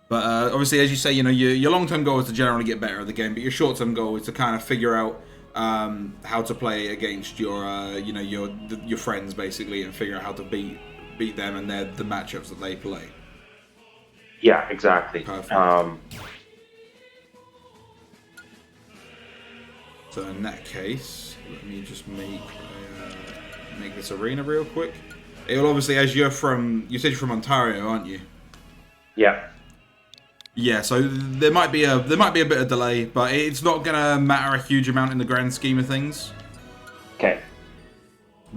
But obviously, as you say, your long-term goal is to generally get better at the game, but your short-term goal is to kind of figure out how to play against your friends basically, and figure out how to beat them and the matchups that they play. Yeah, exactly. Perfect. So in that case, let me just make this arena real quick. It'll obviously, as you said you're from Ontario, aren't you? Yeah. Yeah, so there might be a bit of delay, but it's not gonna matter a huge amount in the grand scheme of things. Okay.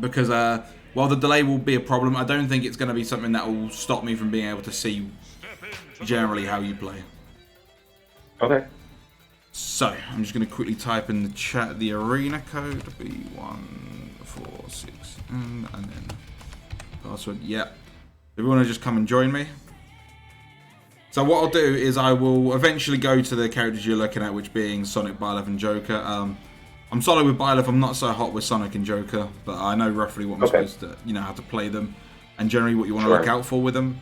Because while the delay will be a problem, I don't think it's gonna be something that will stop me from being able to see generally how you play. Okay. So I'm just gonna quickly type in the chat the arena code B146 and then password. Yep. If you want to just come and join me. So what I'll do is I will eventually go to the characters you're looking at, which being Sonic, Byleth, and Joker. I'm solid with Byleth. I'm not so hot with Sonic and Joker, but I know roughly what I'm supposed to, how to play them, and generally what you want to look out for with them.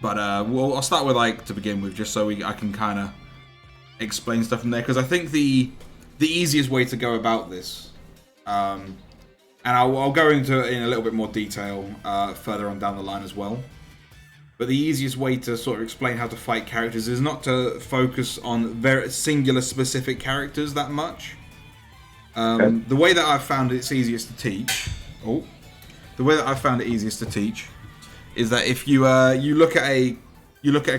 But I'll start with to begin with, just so I can kind of explain stuff from there, because I think the easiest way to go about this. And I'll go into it in a little bit more detail further on down the line as well. But the easiest way to sort of explain how to fight characters is not to focus on very singular specific characters that much. The way that I've found it's easiest to teach. Is that if you look at a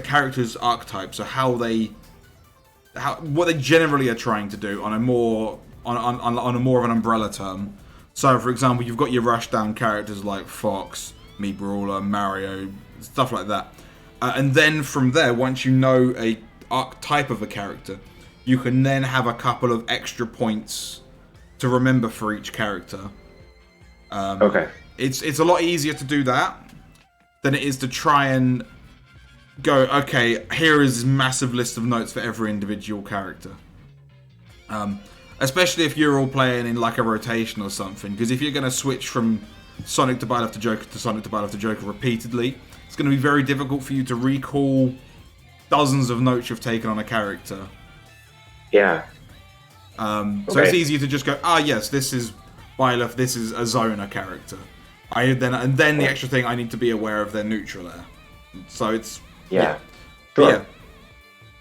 character's archetype, so what they generally are trying to do on a more of an umbrella term. So, for example, you've got your rushdown characters like Fox, Meat Brawler, Mario, stuff like that. And then from there, once you know a archetype of a character, you can then have a couple of extra points to remember for each character. It's a lot easier to do that than it is to try and go, okay, here is this massive list of notes for every individual character. Especially if you're all playing in like a rotation or something, because if you're going to switch from Sonic to Byleth to Joker to Sonic to Byleth to Joker repeatedly, it's going to be very difficult for you to recall dozens of notes you've taken on a character. Yeah. So it's easier to just go, yes, this is Byleth, this is a Zona character. And then the extra thing, I need to be aware of their neutral air. So it's... Yeah. Sure. Yeah.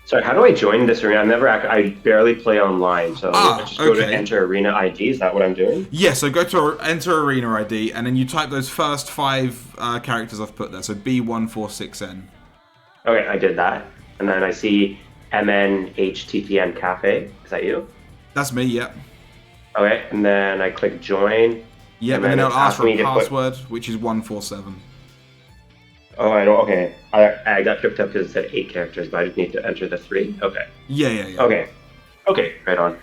Sorry, how do I join this arena? I barely play online, so I just go to enter arena ID. Is that what I'm doing? Yeah, so go to enter arena ID, and then you type those first 5 characters I've put there, so B146N. Okay, I did that. And then I see MNHTTN Cafe. Is that you? That's me, yep. Okay, and then I click join. Yep, and then it'll ask for a password, which is 147. Oh, I know. Okay, I got tripped up because it said 8 characters, but I just need to enter the 3. Okay. Yeah. Okay, right on.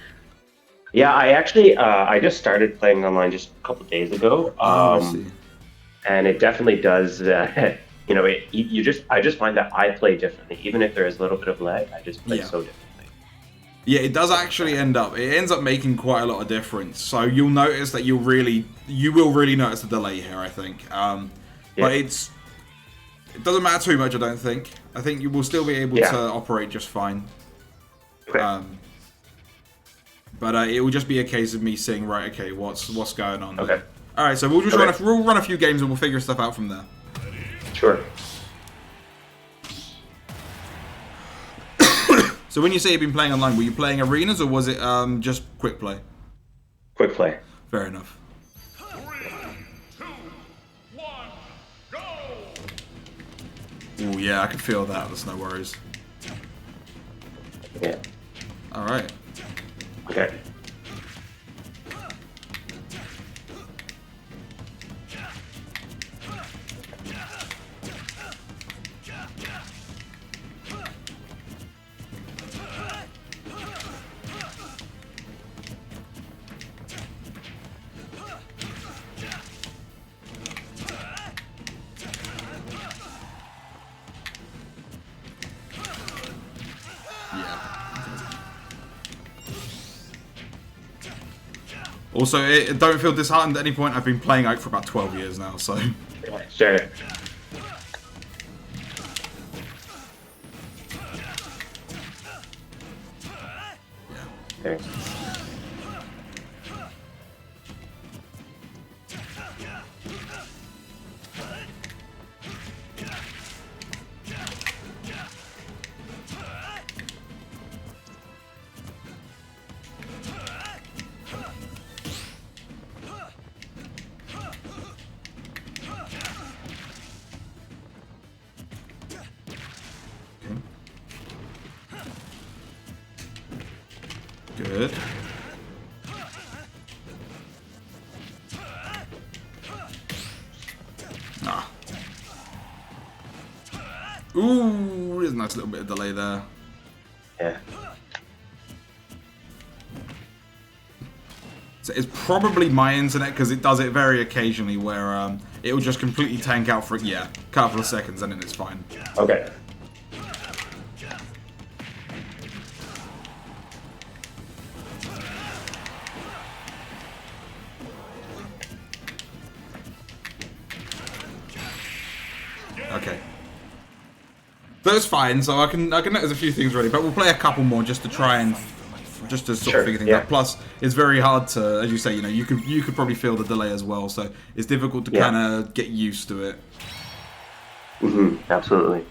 Yeah, I actually I just started playing online just a couple of days ago. I see. And it definitely does. I just find that I play differently, even if there is a little bit of lag. I just play so differently. Yeah, it does actually ends up making quite a lot of difference. So you'll notice that you will really notice the delay here, I think. But it doesn't matter too much, I don't think. I think you will still be able to operate just fine. Okay. But it will just be a case of me seeing, right, okay, what's going on. Okay. All right, so we'll just run a few games and we'll figure stuff out from there. Sure. So when you say you've been playing online, were you playing arenas or was it just quick play? Quick play. Fair enough. 3, 2, 1, go! Oh yeah, I can feel that. That's no worries. Yeah. All right. Okay. Also, don't feel disheartened at any point. I've been playing Ike for about 12 years now, so... Sure. There. Good. Ah. Ooh, there's a nice little bit of delay there. Yeah. So it's probably my internet because it does it very occasionally where it'll just completely tank out for a couple of seconds and then it's fine. Okay. Okay. That's fine, so I can notice a few things already, but we'll play a couple more just to try and sort of figure things out. Plus, it's very hard to, as you say, you could probably feel the delay as well, so it's difficult to kind of get used to it. Absolutely.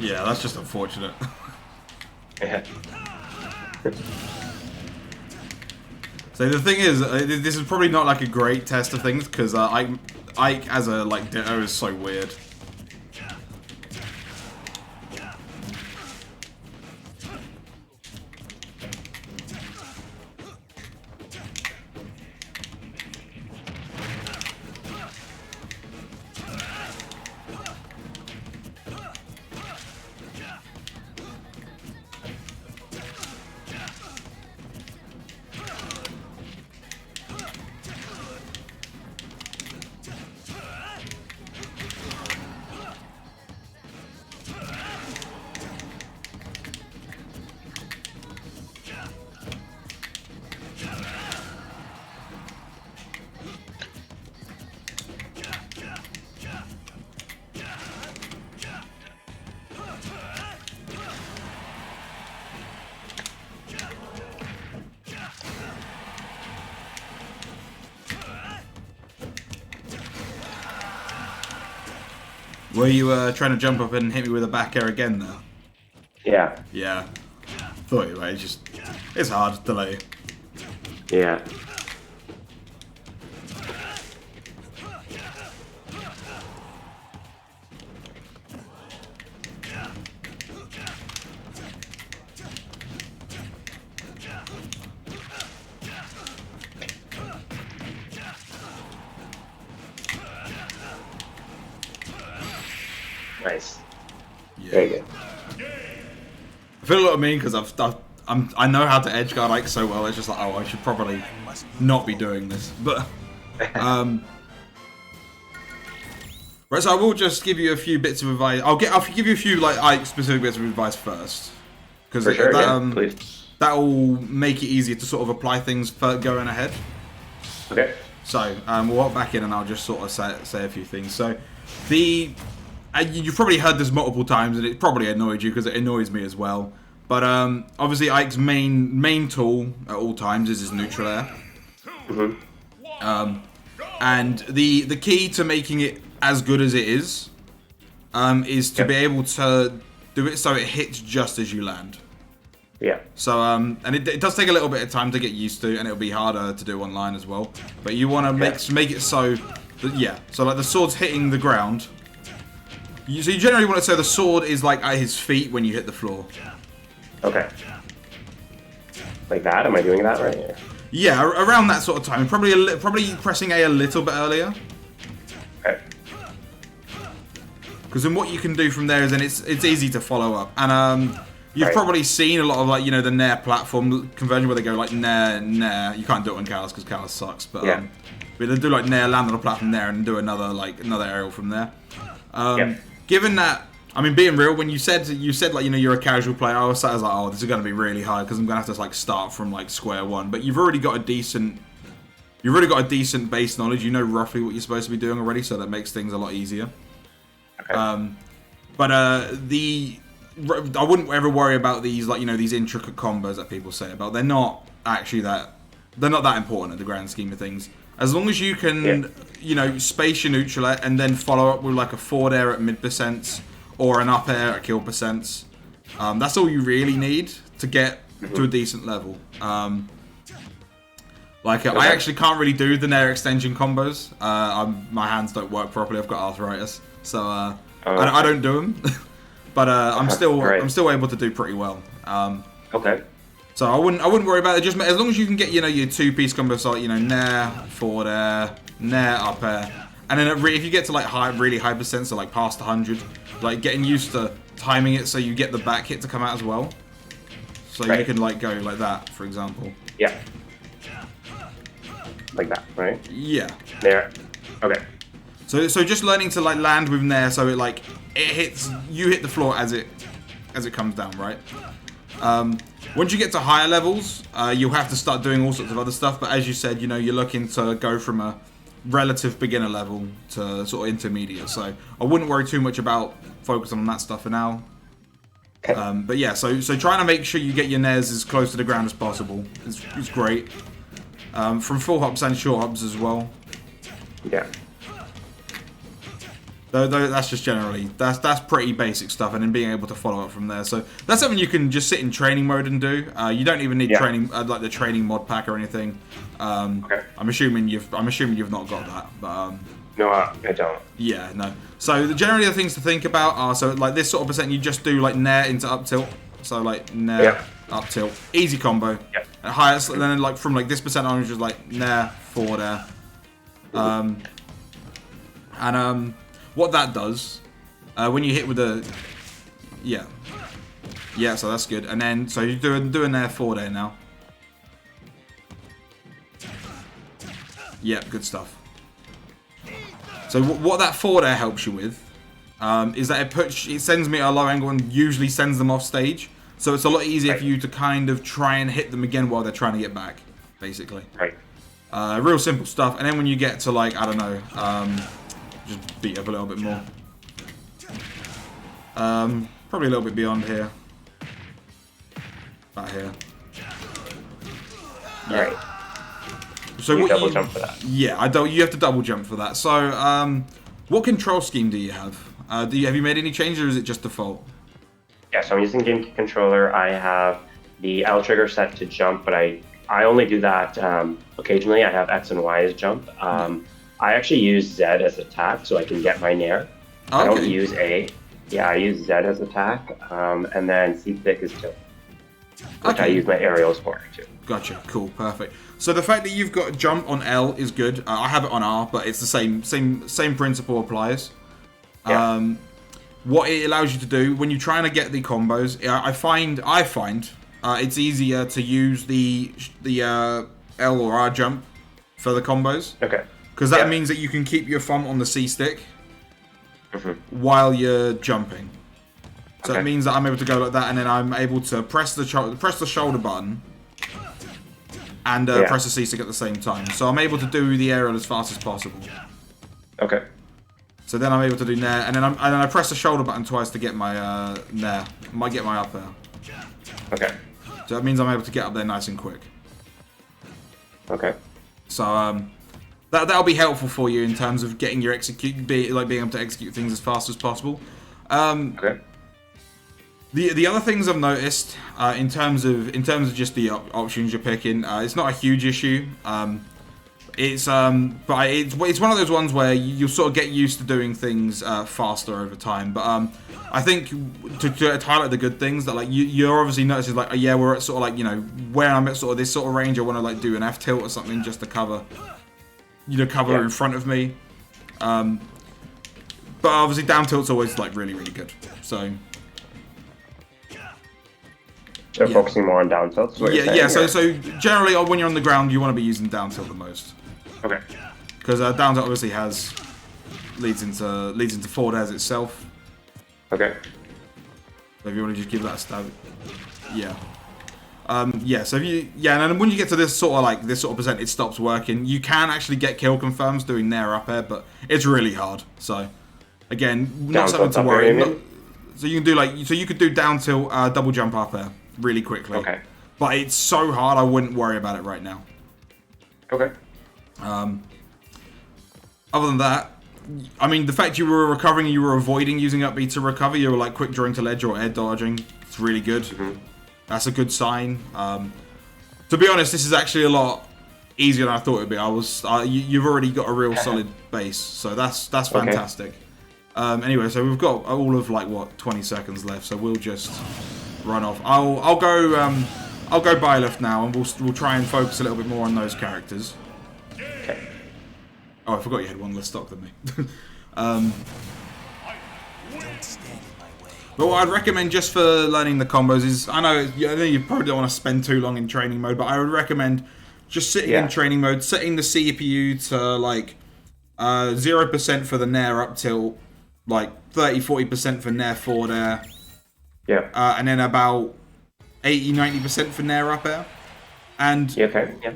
Yeah, that's just unfortunate. Yeah. So the thing is, this is probably not like a great test of things because Ike as a Ditto is so weird. Were you trying to jump up and hit me with a back air again there? Yeah. Yeah. Thought you were. It's hard, delay. Yeah. Nice. Yeah. Very good. I feel a little mean because I know how to edge guard Ike so well. It's just like, oh, I should probably not be doing this. But right, so I will just give you a few bits of advice. I'll give you a few like Ike specific bits of advice first because Sure, please. that will make it easier to sort of apply things for going ahead. Okay. So we'll walk back in and I'll just sort of say a few things. So you've probably heard this multiple times and it probably annoyed you because it annoys me as well. But obviously Ike's main tool at all times is his neutral air. And the key to making it as good as it is to be able to do it so it hits just as you land. Yeah. So, and it does take a little bit of time to get used to, and it'll be harder to do online as well. But you want to make it so, that, yeah. So like the sword's hitting the ground. So you generally want it so the sword is like at his feet when you hit the floor. Okay. Like that? Am I doing that right? Yeah, around that sort of time. Probably pressing A a little bit earlier. Okay. Because then what you can do from there is then it's easy to follow up. And you've probably seen a lot of like the Nair platform conversion where they go like Nair, Nair. You can't do it on Callus because Callus sucks, but they do like Nair, land on a platform there, and do another aerial from there. Given that, I mean, being real, when you said like you're a casual player, I was like, oh, this is going to be really hard because I'm going to have to like start from like square one. But you've already got a decent base knowledge. You know roughly what you're supposed to be doing already, so that makes things a lot easier. Okay. But I wouldn't ever worry about these these intricate combos that people say about. They're not that important in the grand scheme of things. As long as you can, space your neutral and then follow up with like a forward air at mid percents or an up air at kill percents. That's all you really need to get to a decent level. I actually can't really do the Nair extension combos. My hands don't work properly. I've got arthritis, so I don't do them. But I'm still able to do pretty well. Okay. So I wouldn't worry about it. Just as long as you can get your 2-piece combos like Nair forward air, Nair up air, and then if you get to like really high percent, so like past 100, like getting used to timing it so you get the back hit to come out as well. So you can like go like that, for example. Yeah. Like that, right? Yeah. There. Okay. So just learning to like land with Nair, so it hits you hit the floor as it comes down, right? Once you get to higher levels, you'll have to start doing all sorts of other stuff. But as you said, you're looking to go from a relative beginner level to sort of intermediate. So I wouldn't worry too much about focusing on that stuff for now. Okay. But yeah, so trying to make sure you get your Nairs as close to the ground as possible is great. From full hops and short hops as well. Yeah. Though that's just generally that's pretty basic stuff, and then being able to follow up from there. So that's something you can just sit in training mode and do. You don't even need training like the training mod pack or anything. Okay. I'm assuming you've not got that, but no, I don't. Yeah, no. So generally the things to think about are like this sort of percent you just do like Nair into up tilt. So like Nair up tilt, easy combo. Yeah. At highest, and then like from like this percent on, just like Nair forward air. What that does, when you hit with a, so that's good. And then so you're doing Nair forward air now. Yeah, good stuff. So what that forward air helps you with is that it sends me at a low angle and usually sends them off stage. So it's a lot easier for you to kind of try and hit them again while they're trying to get back, basically. Right. Real simple stuff. And then when you get to like, I don't know, just beat up a little bit more. Probably a little bit beyond here. About here. Yeah. Right. So you what double jump for that. Yeah, you have to double jump for that. So, what control scheme do you have? Have you made any changes, or is it just default? Yeah, so I'm using GameCube controller. I have the L trigger set to jump, but I only do that occasionally. I have X and Y as jump. I actually use Z as attack, so I can get my Nair. I don't use A. Yeah, I use Z as attack, and then C stick is tilt, which I use my aerials for too. Gotcha. Cool. Perfect. So the fact that you've got jump on L is good. I have it on R, but it's the same principle applies. Yeah. What it allows you to do when you're trying to get the combos, I find it's easier to use the L or R jump for the combos. Okay. Because that means that you can keep your thumb on the C stick while you're jumping. So it means that I'm able to go like that, and then I'm able to press the shoulder button and press the C stick at the same time. So I'm able to do the aerial as fast as possible. Okay. So then I'm able to do Nair, and then I press the shoulder button twice to get my Nair. Might get my up there. Okay. So that means I'm able to get up there nice and quick. Okay. So that'll be helpful for you in terms of getting your being able to execute things as fast as possible. Okay. The other things I've noticed in terms of just the options you're picking, it's not a huge issue. But it's one of those ones where you'll sort of get used to doing things faster over time. But I think to highlight the good things that like you're obviously noticing like yeah, we're at sort of like, you know, where I'm at sort of this sort of range, I want to like do an F tilt or something just to cover in front of me. But obviously down tilt's always like really good. So focusing more on down tilts. Yeah. So generally when you're on the ground, you want to be using down tilt the most. Okay. Because down tilt obviously leads into forward airs itself. Okay. So if you want to just give that a stab, yeah. So and then when you get to this sort of percent, it stops working. You can actually get kill confirms doing nair up air, but it's really hard. So again, not something to worry. So you can do you could do down tilt double jump up air really quickly. Okay. But it's so hard, I wouldn't worry about it right now. Okay. Other than that, I mean, the fact you were recovering and you were avoiding using up B to recover, you were like quick drawing to ledge or air dodging. It's really good. Mm-hmm. That's a good sign. To be honest, this is actually a lot easier than I thought it would be. You've already got a real solid base, so that's fantastic. Okay. Anyway, so we've got all of 20 seconds left, so we'll just run off. I'll go Byleth now, and we'll try and focus a little bit more on those characters. Okay. Oh, I forgot you had one less stock than me. But what I'd recommend just for learning the combos is, I know you probably don't want to spend too long in training mode, but I would recommend just sitting in training mode, setting the CPU to 0% for the nair up tilt, 30-40% for nair forward air. Yeah. And then about 80-90% for nair up air. And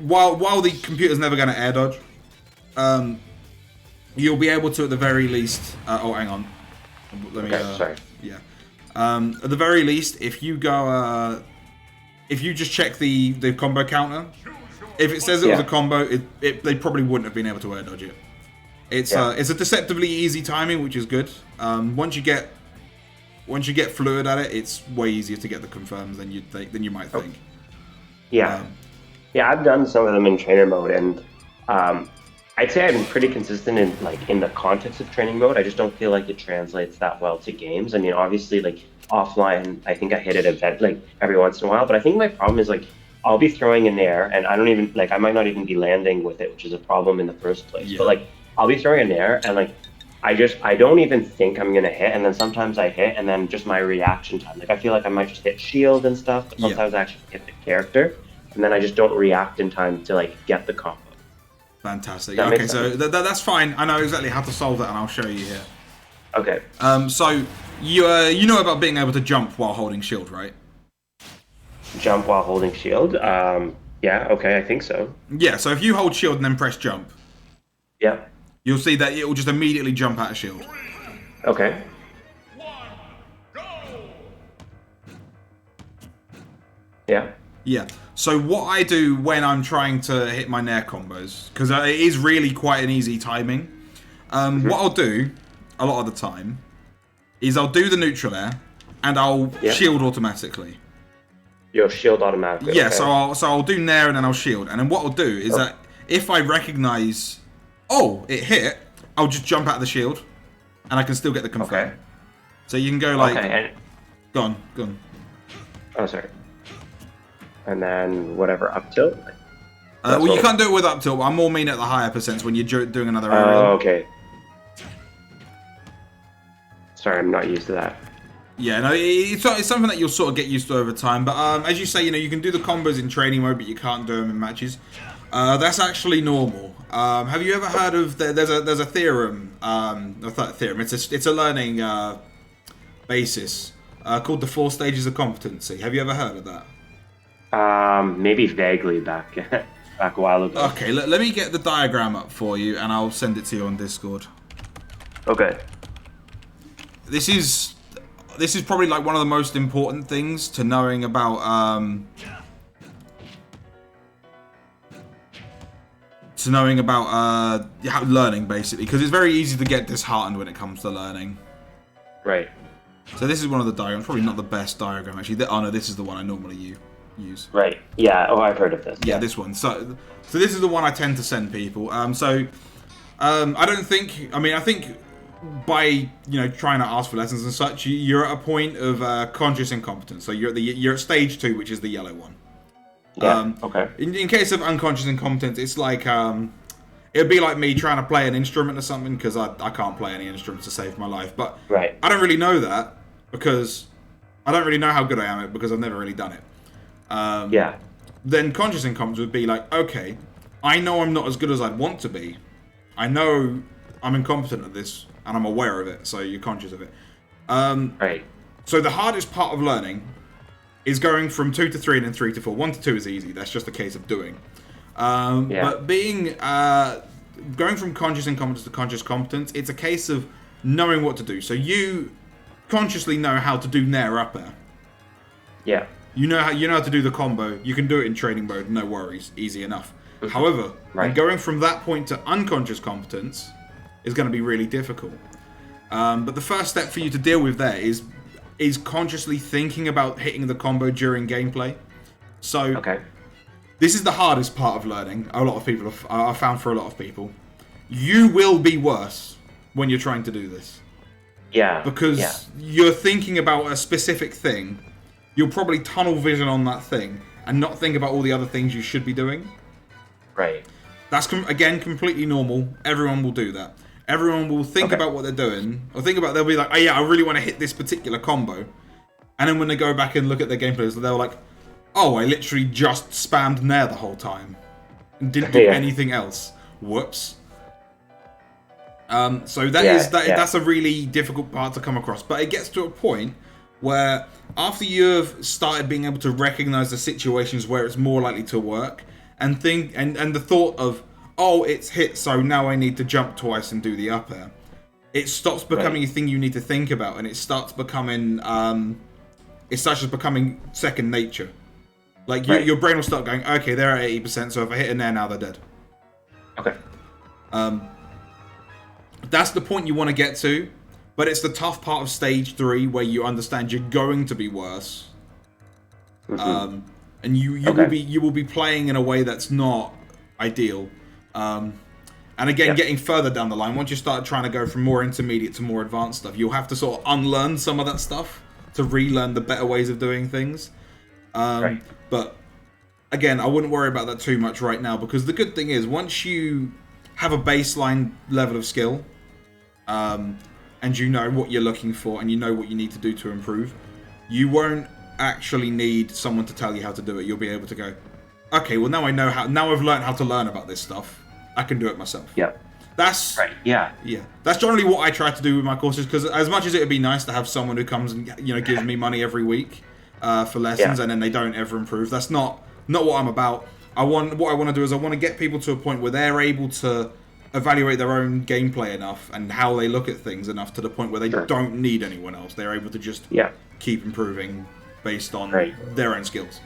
while the computer's never going to air dodge, you'll be able to at the very least. Hang on. Let me. Sorry. Yeah. At the very least, if you go, if you just check the combo counter, if it says it was a combo, they probably wouldn't have been able to air dodge it. It's a deceptively easy timing, which is good. Once you get fluid at it, it's way easier to get the confirms than you might think. Yeah. I've done some of them in trainer mode, and I'd say I'm pretty consistent in the context of training mode. I just don't feel like it translates that well to games. I mean, obviously, offline, I think I hit it every once in a while. But I think my problem is I'll be throwing in air, and I don't even I might not even be landing with it, which is a problem in the first place. Yeah. But I'll be throwing in air, and I don't even think I'm gonna hit, and then sometimes I hit, and then just my reaction time. I feel like I might just hit shield and stuff, but sometimes I actually hit the character, and then I just don't react in time to get the combo. Fantastic. Okay, so that's fine. I know exactly how to solve that, and I'll show you here. Okay. So you know about being able to jump while holding shield, right? Jump while holding shield? Yeah. Okay, I think so. Yeah. So if you hold shield and then press jump. Yeah. You'll see that it will just immediately jump out of shield. Okay. 1, go! Yeah. Yeah. So what I do when I'm trying to hit my nair combos, because it is really quite an easy timing, what I'll do a lot of the time is I'll do the neutral air and I'll shield automatically. You'll shield automatically. Yeah. Okay. So I'll do nair and then I'll shield, and then what I'll do is that if I recognize, it hit, I'll just jump out of the shield, and I can still get the confirm. Okay. So you can go go on. Oh, sorry. And then whatever up tilt. You can't do it with up tilt. But I'm more mean at the higher percents when you're doing another aerial. Oh, okay. Sorry, I'm not used to that. Yeah, no, it's something that you'll sort of get used to over time. But as you say, you can do the combos in training mode, but you can't do them in matches. That's actually normal. Have you ever heard of there's a theorem? Theorem. It's a learning basis called the 4 stages of competency. Have you ever heard of that? Maybe vaguely back a while ago. Okay, let me get the diagram up for you, and I'll send it to you on Discord. Okay. This is probably one of the most important things to knowing about learning, basically, because it's very easy to get disheartened when it comes to learning. Right. So this is one of the diagrams. Probably not the best diagram actually. Oh no, this is the one I normally use. Right. Yeah. Oh, I've heard of this. Yeah, this one. So this is the one I tend to send people. I don't think. I mean, I think by trying to ask for lessons and such, you're at a point of conscious incompetence. So you're at stage 2, which is the yellow one. Yeah. Okay. In case of unconscious incompetence, it's like it'd be like me trying to play an instrument or something, because I can't play any instruments to save my life. But right. I don't really know that, because I don't really know how good I am at it, because I've never really done it. Yeah. Then conscious incompetence would be like, okay, I know I'm not as good as I'd want to be. I know I'm incompetent at this, and I'm aware of it, so you're conscious of it. Right. So the hardest part of learning is going from 2 to 3 and then 3 to 4. 1 to 2 is easy. That's just a case of doing. But going from conscious incompetence to conscious competence, it's a case of knowing what to do. So you consciously know how to do nair up air. Yeah. You know how to do the combo. You can do it in training mode, no worries, easy enough. However, going from that point to unconscious competence is going to be really difficult. But the first step for you to deal with there is consciously thinking about hitting the combo during gameplay. So this is the hardest part of learning. A lot of people I've found for a lot of people, you will be worse when you're trying to do this. Yeah. Because you're thinking about a specific thing. You'll probably tunnel vision on that thing and not think about all the other things you should be doing. Right. That's, again, completely normal. Everyone will do that. Everyone will think about what they're doing, or they'll be like, oh yeah, I really want to hit this particular combo. And then when they go back and look at their gameplays, they're like, oh, I literally just spammed nair the whole time and didn't do anything else. Whoops. So that's a really difficult part to come across. But it gets to a point where after you've started being able to recognize the situations where it's more likely to work, and the thought of, oh, it's hit, so now I need to jump twice and do the up air, it stops becoming a thing you need to think about, and it starts becoming second nature. Like your brain will start going, okay, they're at 80%, so if I hit in there now, they're dead. Okay. That's the point you want to get to, but it's the tough part of stage 3 where you understand you're going to be worse, and you will be playing in a way that's not ideal. And again, getting further down the line, once you start trying to go from more intermediate to more advanced stuff, you'll have to sort of unlearn some of that stuff to relearn the better ways of doing things. But again, I wouldn't worry about that too much right now, because the good thing is, once you have a baseline level of skill, and you know what you're looking for, and you know what you need to do to improve, you won't actually need someone to tell you how to do it. You'll be able to go, okay, well now I know how. Now I've learned how to learn about this stuff. I can do it myself. Yeah. That's right. Yeah. Yeah. That's generally what I try to do with my courses, because as much as it would be nice to have someone who comes and gives me money every week for lessons, and then they don't ever improve, that's not what I'm about. What I want to do is I want to get people to a point where they're able to evaluate their own gameplay enough and how they look at things enough to the point where they don't need anyone else. They're able to just keep improving based on their own skills.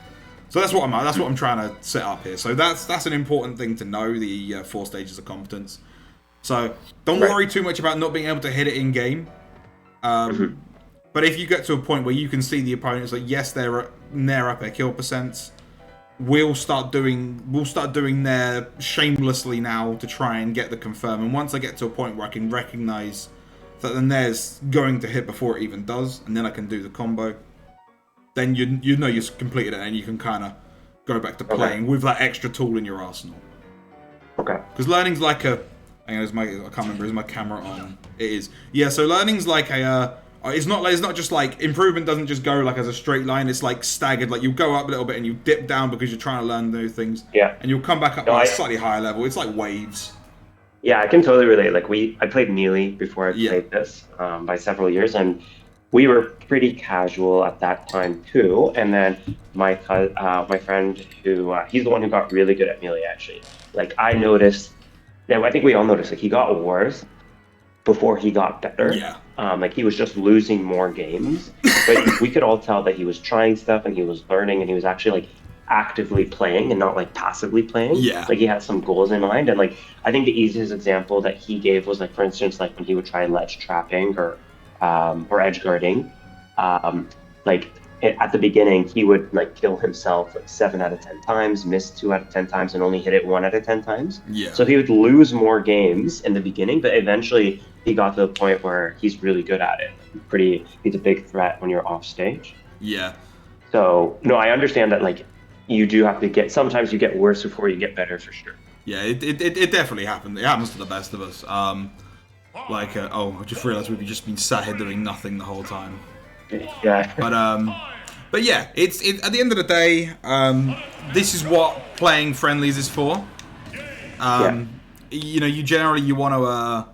So that's what I'm trying to set up here. So that's an important thing to know, the 4 stages of competence. So don't worry too much about not being able to hit it in game. But if you get to a point where you can see the opponents, like, yes, they're nair up air kill percents, we'll start doing nair shamelessly now to try and get the confirm. And once I get to a point where I can recognize that the nair's going to hit before it even does, and then I can do the combo, then you know you've completed it, and you can kind of go back to playing with that extra tool in your arsenal. Okay. Because learning's like a... I can't remember, is my camera on? It is. Yeah, so learning's like a... It's not just like... Improvement doesn't just go like as a straight line, it's like staggered. Like, you go up a little bit and you dip down because you're trying to learn new things. Yeah. And you'll come back up at a slightly higher level. It's like waves. Yeah, I can totally relate. Like, I played Melee before I played this by several years, and we were pretty casual at that time too. And then my friend, who he's the one who got really good at Melee, actually. Like, I noticed... Yeah, I think we all noticed, like, he got worse before he got better. Yeah. Like, he was just losing more games. But we could all tell that he was trying stuff, and he was learning, and he was actually, like, actively playing and not, like, passively playing. Yeah. Like, he had some goals in mind. And, like, I think the easiest example that he gave was, like, for instance, like, when he would try ledge trapping or edge guarding, Like at the beginning, he would like kill himself like 7 out of 10 times, miss 2 out of 10 times, and only hit it 1 out of 10 times. Yeah. So he would lose more games in the beginning, but eventually he got to the point where he's really good at it. He's a big threat when you're off stage. Yeah. So no, I understand that like you do have to sometimes you get worse before you get better for sure. Yeah, it definitely happened. It happens to the best of us. I just realised we've just been sat here doing nothing the whole time. Yeah. But yeah, it's at the end of the day, this is what playing friendlies is for. You know, you want to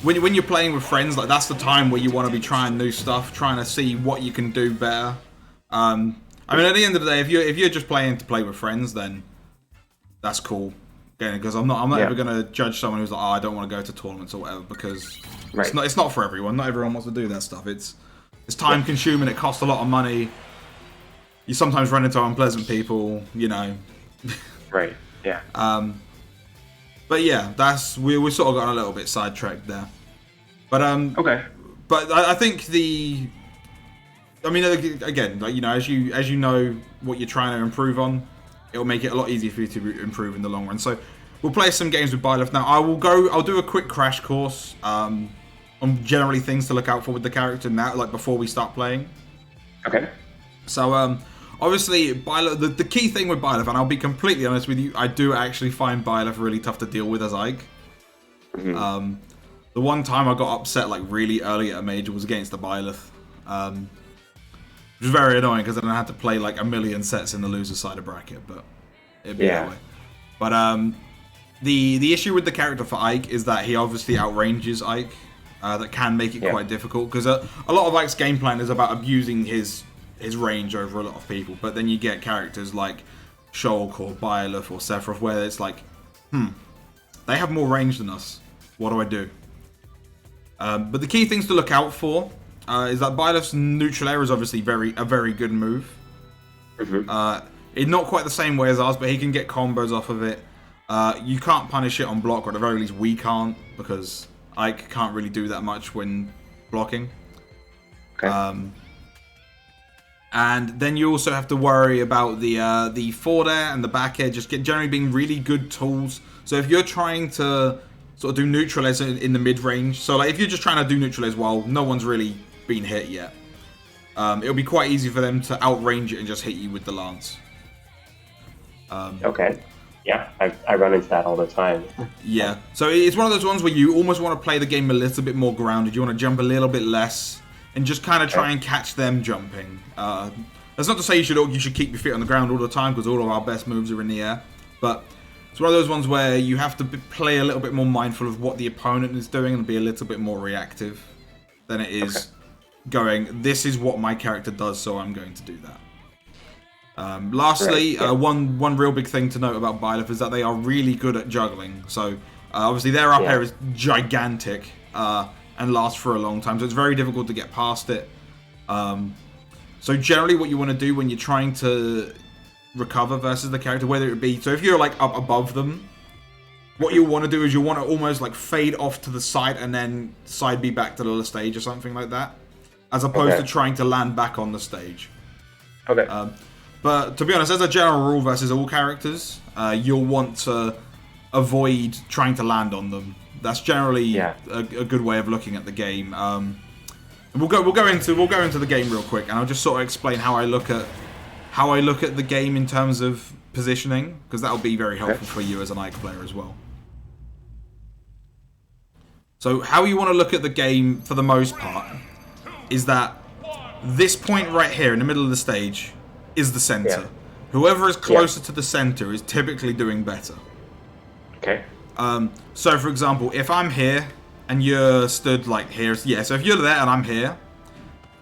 when you're playing with friends, like that's the time where you want to be trying new stuff, trying to see what you can do better. I mean, at the end of the day, if you're just playing to play with friends, then that's cool. Because I'm not ever gonna judge someone who's like, oh, I don't want to go to tournaments or whatever, because it's not for everyone. Not everyone wants to do that stuff. It's time consuming. It costs a lot of money. You sometimes run into unpleasant people, you know. Right. Yeah. But yeah, we sort of got a little bit sidetracked there. But Okay. But I think again, like, you know, as you know what you're trying to improve on, it'll make it a lot easier for you to improve in the long run. So we'll play some games with Byleth now. I'll do a quick crash course on generally things to look out for with the character now, like before we start playing. Okay. So obviously Byleth, the key thing with Byleth, and I'll be completely honest with you, I do actually find Byleth really tough to deal with as Ike. Mm-hmm. The one time I got upset like really early at a major was against the Byleth. Which was very annoying because then I had to play like a million sets in the loser side of bracket, but it'd be that way. But the issue with the character for Ike is that he obviously outranges Ike. That can make it quite difficult, because a lot of Ike's game plan is about abusing his range over a lot of people. But then you get characters like Shulk or Byleth or Sephiroth where it's like, they have more range than us. What do I do? But the key things to look out for is that Byleth's neutral air is obviously a very good move. Mm-hmm. It's not quite the same way as ours, but he can get combos off of it. You can't punish it on block, or at the very least we can't, because Ike can't really do that much when blocking. Okay. And then you also have to worry about the forward air and the back air just generally being really good tools. So if you're trying to sort of do neutral airs in the mid range, so like if you're just trying to do neutral airs while no one's really been hit yet, it'll be quite easy for them to outrange it and just hit you with the lance. Okay. Yeah, I run into that all the time. Yeah, so it's one of those ones where you almost want to play the game a little bit more grounded. You want to jump a little bit less and just kind of try and catch them jumping. That's not to say you should keep your feet on the ground all the time, because all of our best moves are in the air. But it's one of those ones where you have to play a little bit more mindful of what the opponent is doing and be a little bit more reactive than it is going, this is what my character does, so I'm going to do that. Lastly, one real big thing to note about Byleth is that they are really good at juggling. So obviously their up air is gigantic and lasts for a long time, so it's very difficult to get past it. So generally what you want to do when you're trying to recover versus the character, whether it be, so if you're like up above them, what you want to do is you want to almost like fade off to the side and then side B back to the stage or something like that, as opposed to trying to land back on the stage. Okay. But to be honest, as a general rule versus all characters, you'll want to avoid trying to land on them. That's generally a good way of looking at the game. And we'll go into the game real quick, and I'll just sort of explain how I look at the game in terms of positioning, because that'll be very helpful for you as an Ike player as well. So how you want to look at the game for the most part is that this point right here in the middle of the stage is the center. Yeah. Whoever is closer to the center is typically doing better. Okay. So for example, if I'm here and you're stood like here, so if you're there and I'm here,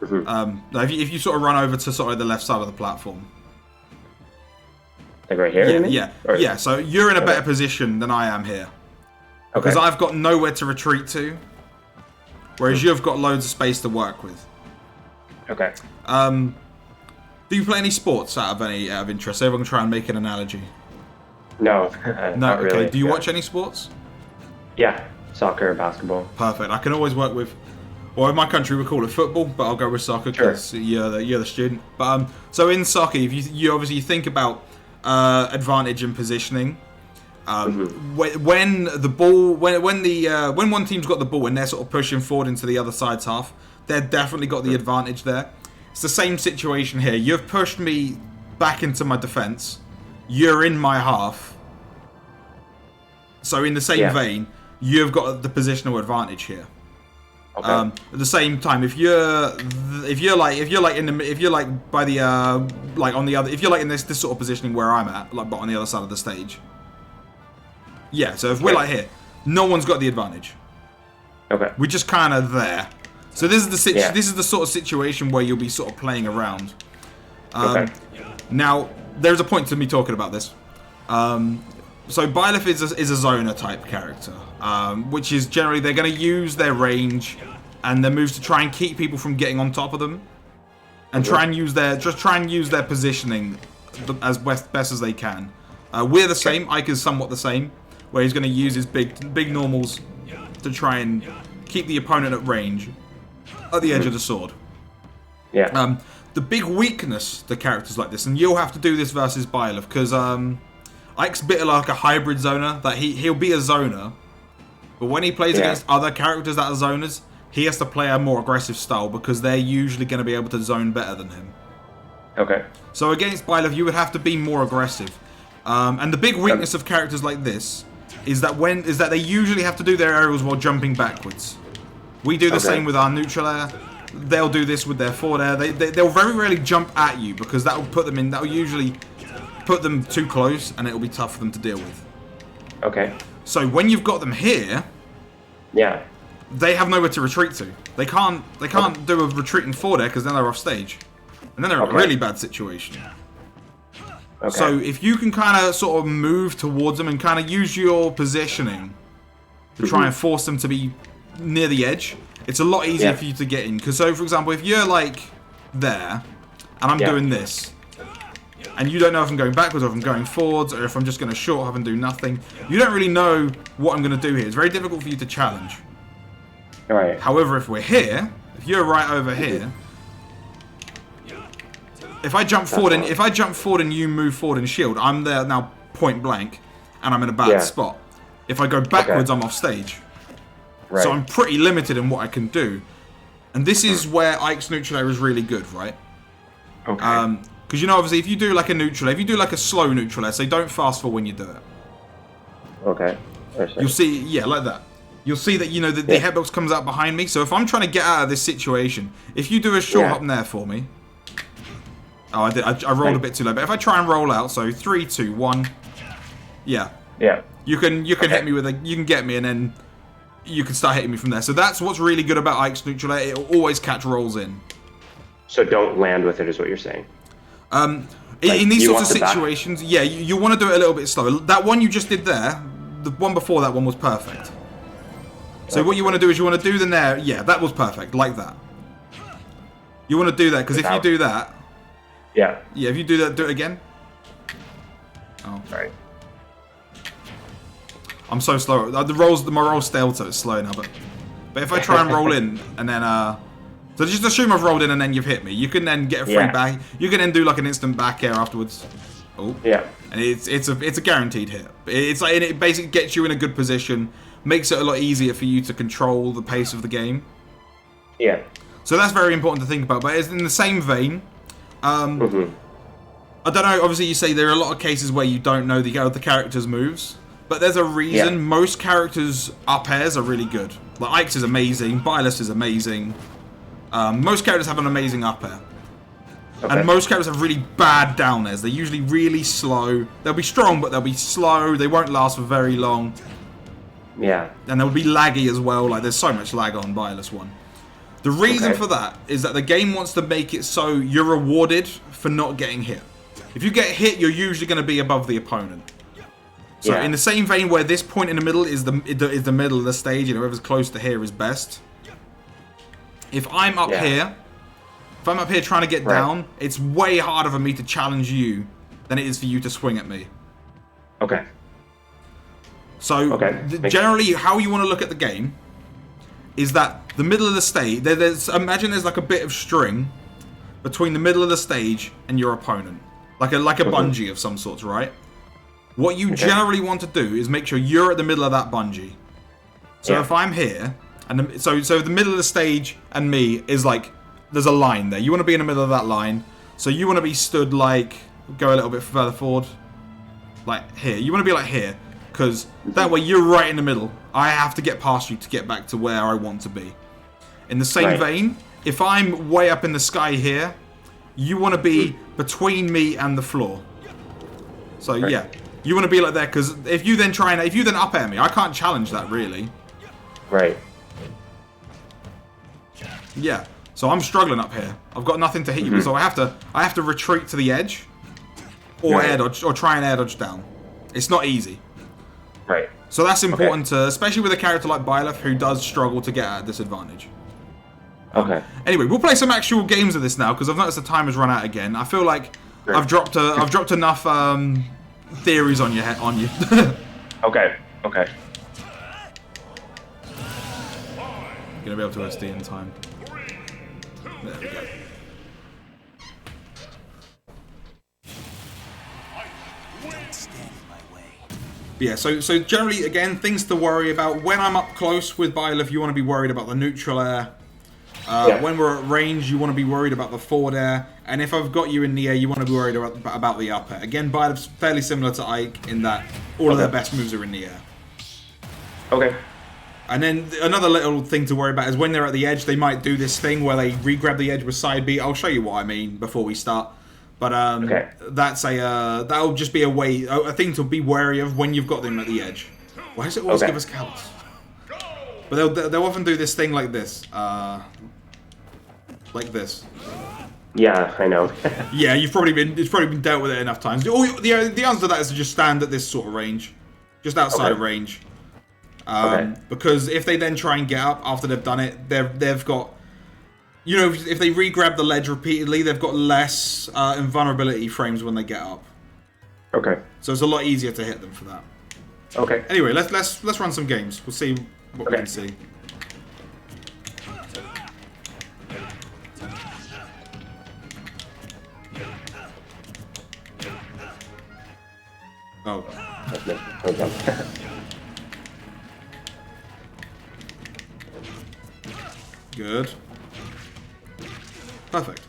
if you sort of run over to sort of the left side of the platform, like right here. Yeah. So you're in a better position than I am here, because I've got nowhere to retreat to, whereas you've got loads of space to work with. Okay. Do you play any sports out of interest? So everyone can try and make an analogy. No. No. Not Okay. really. Do you watch any sports? Yeah, soccer, basketball. Perfect. I can always work with Or in my country we call it football, but I'll go with soccer because you're the student. But so in soccer, if you obviously think about advantage and positioning. When the ball, when one team's got the ball and they're sort of pushing forward into the other side's half, they've definitely got the advantage there. It's the same situation here. You've pushed me back into my defense. You're in my half. So in the same vein, you've got the positional advantage here. Okay. At the same time, if you're like by the like on the other, if you're like in this sort of positioning where I'm at, like but on the other side of the stage. Yeah. So if we're like here, no one's got the advantage. Okay. We're just kind of there. So this is the this is the sort of situation where you'll be sort of playing around. Okay. Now there's a point to me talking about this. So Byleth is a zoner type character, which is generally they're going to use their range and their moves to try and keep people from getting on top of them, and try and use their positioning as best as they can. We're the same. Ike is somewhat the same, where he's going to use his big normals to try and keep the opponent at range, at the edge of the sword. Yeah. The big weakness to characters like this, and you'll have to do this versus Byleth, because Ike's a bit like a hybrid zoner, that he'll be a zoner, but when he plays against other characters that are zoners, he has to play a more aggressive style because they're usually going to be able to zone better than him. Okay. So against Byleth, you would have to be more aggressive. And the big weakness of characters like this is that they usually have to do their aerials while jumping backwards. We do the same with our neutral air. They'll do this with their forward air. They'll very rarely jump at you because that will put them in. That will usually put them too close, and it will be tough for them to deal with. Okay. So when you've got them here, they have nowhere to retreat to. They can't do a retreating forward air because then they're off stage, and then they're in a really bad situation. Okay. So if you can kind of sort of move towards them and kind of use your positioning to try and force them to be near the edge, it's a lot easier for you to get in. Because so, for example, if you're like there, and I'm doing this, and you don't know if I'm going backwards or if I'm going forwards or if I'm just going to short hop and do nothing, you don't really know what I'm going to do here. It's very difficult for you to challenge. All right. However, if we're here, if you're right over here, if I jump forward and you move forward and shield, I'm there now point blank, and I'm in a bad spot. If I go backwards, I'm off stage. Right. So I'm pretty limited in what I can do. And this is where Ike's neutral air is really good, right? Okay. Because obviously, if you do like a neutral air, if you do like a slow neutral air, so don't fast forward when you do it. Okay. You'll see, like that. You'll see that the headbox comes out behind me. So if I'm trying to get out of this situation, if you do a short hop there for me. Oh, I did. I rolled a bit too low. But if I try and roll out, so 3, 2, 1. Yeah. Yeah. You can hit me you can get me, and then you can start hitting me from there. So that's what's really good about Ike's neutral air. It'll always catch rolls in. So don't land with it, is what you're saying. In these sorts of situations, you want to do it a little bit slower. That one you just did there, the one before that one was perfect. So what you want to do is you want to do the nair. Yeah, that was perfect, like that. You want to do that because if you do that, if you do that, do it again. Oh, right. I'm so slow. My roll's stale, so it's slow now. But if I try and roll in and then so just assume I've rolled in and then you've hit me. You can then get a free back. You can then do like an instant back air afterwards. Oh. Yeah. And it's a guaranteed hit. It's like it basically gets you in a good position, makes it a lot easier for you to control the pace of the game. Yeah. So that's very important to think about. But it's in the same vein. I don't know. Obviously, you say there are a lot of cases where you don't know the character's moves, but there's a reason. Yeah. Most characters' up airs are really good. Like Ike's is amazing. Byleth is amazing. Most characters have an amazing up air. And most characters have really bad down airs. They're usually really slow. They'll be strong, but they'll be slow. They won't last for very long. Yeah. And they'll be laggy as well. Like, there's so much lag on Byleth's one. The reason for that is that the game wants to make it so you're rewarded for not getting hit. If you get hit, you're usually going to be above the opponent. So in the same vein where this point in the middle is the middle of the stage, whoever's close to here is best. If I'm up here, trying to get down, it's way harder for me to challenge you than it is for you to swing at me. So generally, how you want to look at the game is that the middle of the stage, imagine there's like a bit of string between the middle of the stage and your opponent. Like a bungee of some sorts, right? What you generally want to do is make sure you're at the middle of that bungee. So if I'm here, and so the middle of the stage and me is like, there's a line there. You want to be in the middle of that line. So you want to be stood like, go a little bit further forward. Like here. You want to be like here. Because that way you're right in the middle. I have to get past you to get back to where I want to be. In the same vein, if I'm way up in the sky here, you want to be between me and the floor. So yeah, you want to be like there, because if you then up air me, I can't challenge that really. Right. Yeah. So I'm struggling up here. I've got nothing to hit you with, so I have to retreat to the edge, or air dodge, or try and air dodge down. It's not easy. Right. So that's important to, especially with a character like Byleth who does struggle to get at a disadvantage. Okay. Anyway, we'll play some actual games of this now, because I've noticed the time has run out again. I feel like I've dropped enough theories on you. Okay. Okay. Gonna be able to SD in time. There we go. Yeah, so generally, again, things to worry about. When I'm up close with Byleth, you want to be worried about the neutral air. When we're at range, you want to be worried about the forward air. And if I've got you in the air, you want to be worried about the up air. Again, Byleth's fairly similar to Ike in that all of their best moves are in the air. Okay. And then another little thing to worry about is when they're at the edge, they might do this thing where they re-grab the edge with side B. I'll show you what I mean before we start. But that's that'll just be a thing to be wary of when you've got them at the edge. Why does it always give us counts? But they'll often do this thing like this. Like this. Yeah, I know. Yeah, it's probably been dealt with it enough times. The answer to that is to just stand at this sort of range. Just outside of range. Because if they then try and get up after they've done it, they've got, you know, if they re-grab the ledge repeatedly, they've got less invulnerability frames when they get up. Okay. So it's a lot easier to hit them for that. Okay. Anyway, let's run some games. We'll see what we can see. Oh. Okay. Good. Perfect.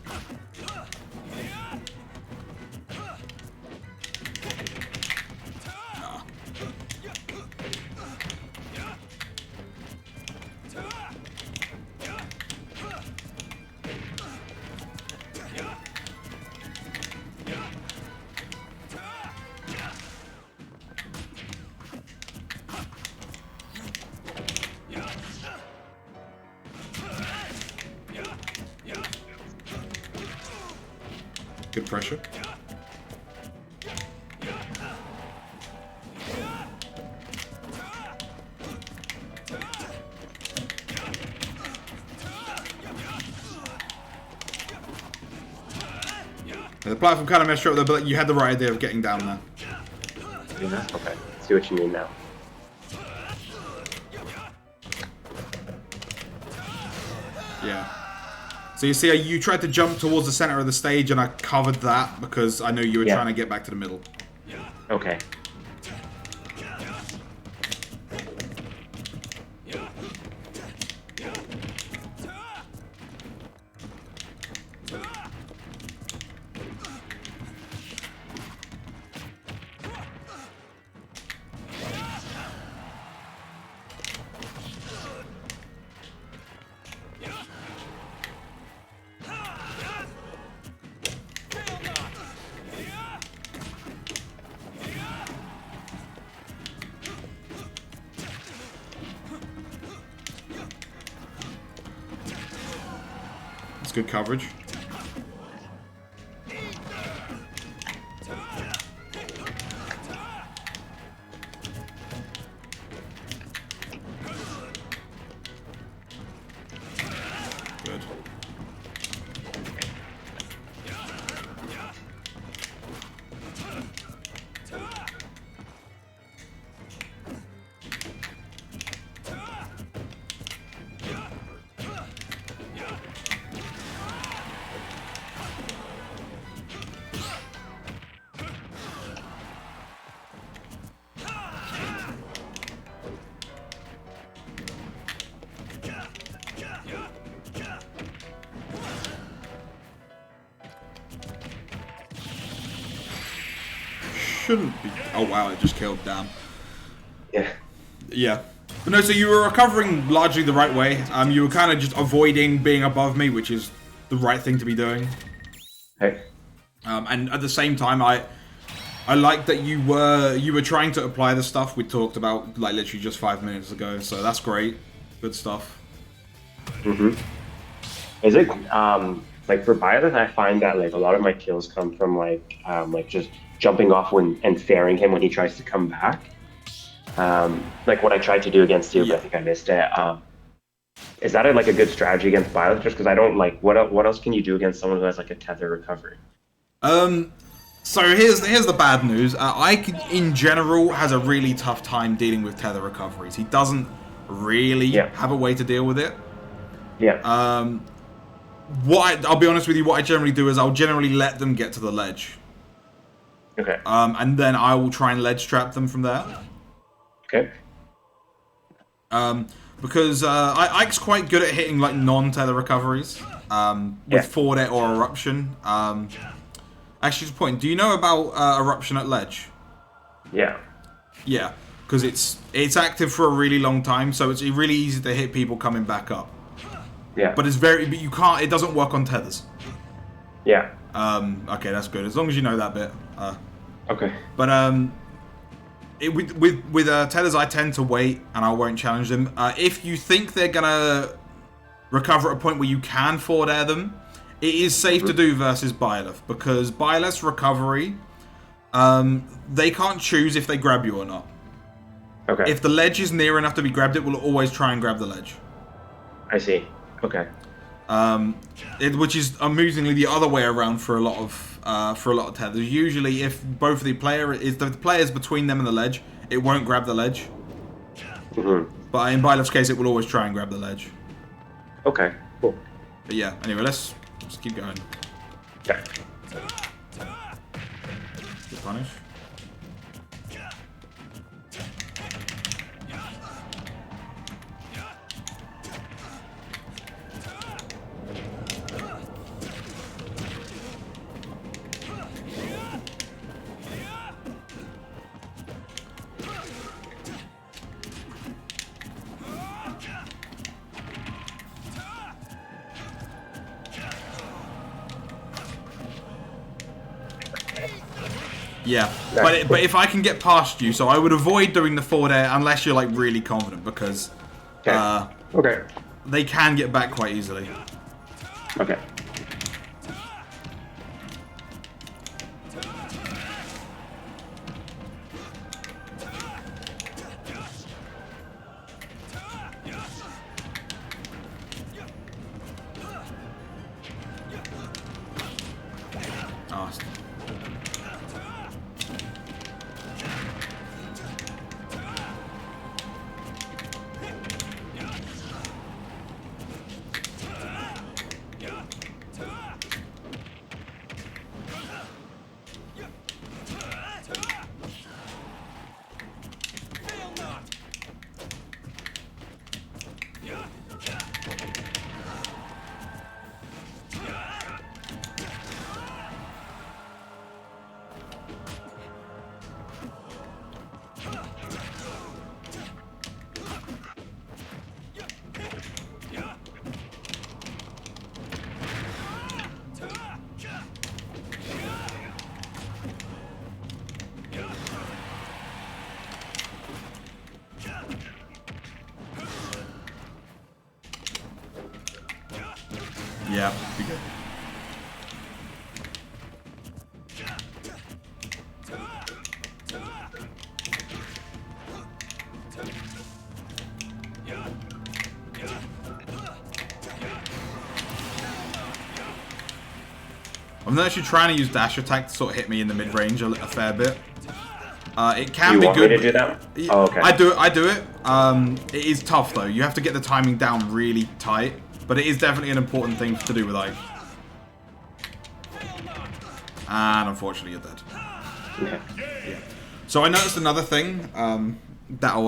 Good pressure. The platform kind of messed you up there, but you had the right idea of getting down there. Yeah. Okay. See what you mean now. Yeah. So you see, you tried to jump towards the center of the stage, and I covered that because I knew you were trying to get back to the middle. Okay. It's good coverage. Good. shouldn't be. Oh wow, it just killed. Damn. Yeah. Yeah. But no, so you were recovering largely the right way. You were kind of just avoiding being above me, which is the right thing to be doing. Okay. And at the same time, I like that you were trying to apply the stuff we talked about like literally just 5 minutes ago. So that's great. Good stuff. Mm-hmm. Is it like for Byleth, I find that like a lot of my kills come from like just jumping off and fairing him when he tries to come back. Like what I tried to do against you, but I think I missed it. Is that like a good strategy against Byleth? Just because I don't like what else can you do against someone who has like a tether recovery? So here's the bad news. Ike in general has a really tough time dealing with tether recoveries. He doesn't really have a way to deal with it. Yeah. I'll be honest with you, what I generally do is I'll generally let them get to the ledge. Okay. And then I will try and ledge trap them from there. Okay. Because Ike's quite good at hitting like non-tether recoveries. With forward air or eruption. Actually, just a point. Do you know about eruption at ledge? Yeah. Yeah, because it's active for a really long time, so it's really easy to hit people coming back up. Yeah. But you can't. It doesn't work on tethers. Yeah. Okay, that's good. As long as you know that bit. Okay. But with tethers, I tend to wait and I won't challenge them. If you think they're gonna recover at a point where you can forward air them, it is safe to do versus Byleth, because Byleth's recovery, they can't choose if they grab you or not. Okay. If the ledge is near enough to be grabbed, it will always try and grab the ledge. I see. Okay. Which is amusingly the other way around for a lot of tethers. Usually, if both the players between them and the ledge, it won't grab the ledge. Mm-hmm. But in Byleth's case, it will always try and grab the ledge. Okay. Cool. But yeah. Anyway, let's keep going. Okay. Good punish. Yeah, but if I can get past you, so I would avoid doing the forward air unless you're like really confident, because okay. They can get back quite easily. Okay. Oh, yeah, be good. I'm actually trying to use dash attack to sort of hit me in the mid range a fair bit. It can be good. You want me to do that? Oh, okay. I do it. It is tough though. You have to get the timing down really tight, but it is definitely an important thing to do with Ike. And unfortunately, you're dead. Okay. Yeah. So I noticed another thing that's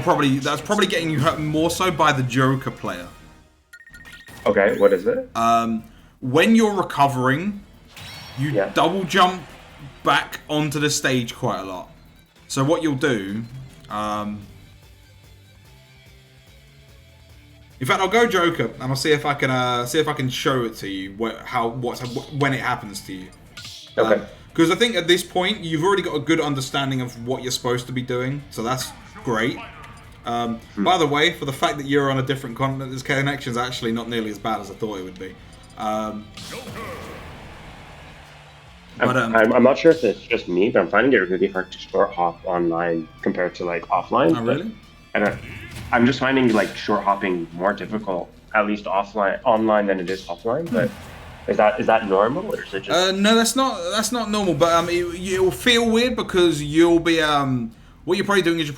probably getting you hurt more so by the Joker player. Okay. What is it? When you're recovering, you double jump back onto the stage quite a lot. So what you'll do, in fact, I'll go Joker and I'll see if I can show it to you when it happens to you. Okay. Because I think at this point you've already got a good understanding of what you're supposed to be doing, so that's great. By the way, for the fact that you're on a different continent, this connection's actually not nearly as bad as I thought it would be. I'm not sure if it's just me, but I'm finding it really hard to short hop online compared to like offline. Oh, really? I'm just finding like short hopping more difficult, at least online than it is offline. But is that normal, or is it just? No, that's not normal. But it'll feel weird because you'll be what you're probably doing is you're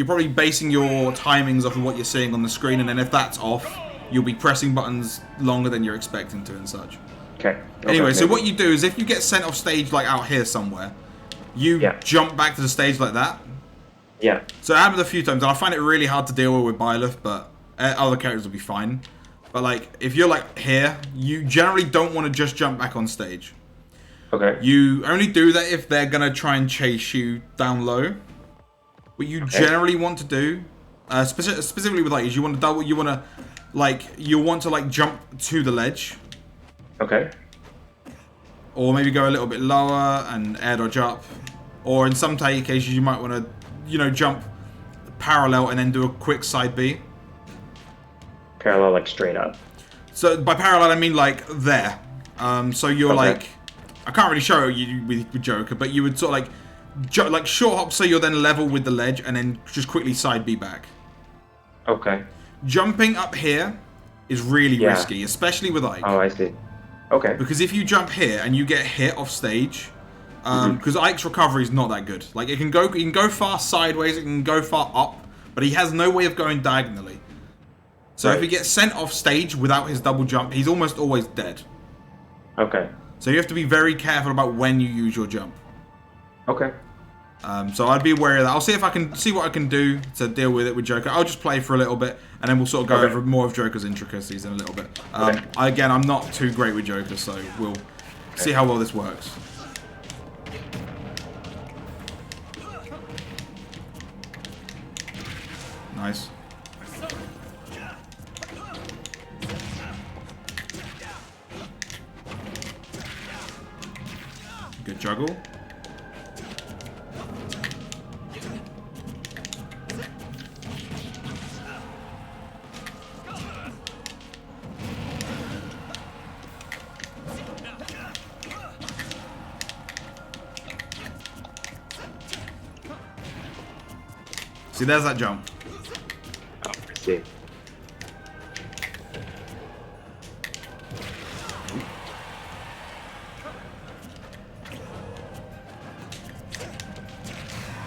probably basing your timings off of what you're seeing on the screen, and then if that's off, you'll be pressing buttons longer than you're expecting to and such. Okay. Anyway, so what you do is if you get sent off stage like out here somewhere, you jump back to the stage like that. Yeah. So it happens a few times, and I find it really hard to deal with Byleth, but other characters will be fine. But like, if you're like here, you generally don't want to just jump back on stage. Okay. You only do that if they're gonna try and chase you down low. What you generally want to do, specifically with like, is you want to jump to the ledge. Okay. Or maybe go a little bit lower and air dodge up. Or in some cases, you might want to, jump parallel and then do a quick side B. Parallel, like straight up. So by parallel, I mean like there. So you're like, I can't really show you with Joker, but you would sort of like short hop so you're then level with the ledge and then just quickly side B back. Okay. Jumping up here is really risky, especially with Ike. Oh, I see. Okay. Because if you jump here and you get hit off stage, because Ike's recovery is not that good. Like it can go far sideways, it can go far up, but he has no way of going diagonally. So if he gets sent off stage without his double jump, he's almost always dead. Okay. So you have to be very careful about when you use your jump. Okay. So I'd be aware of that. I'll see if I can see what I can do to deal with it with Joker. I'll just play for a little bit, and then we'll sort of go over more of Joker's intricacies in a little bit. Again, I'm not too great with Joker, so we'll see how well this works. Nice. Good juggle. See, there's that jump. Oh, I see.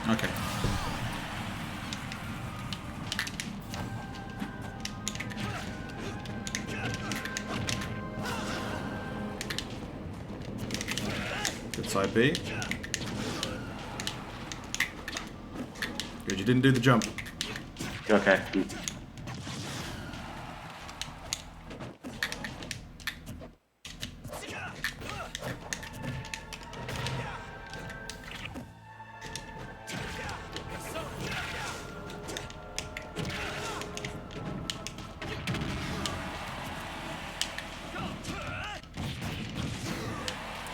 Okay. Good side B. Good, you didn't do the jump. Okay.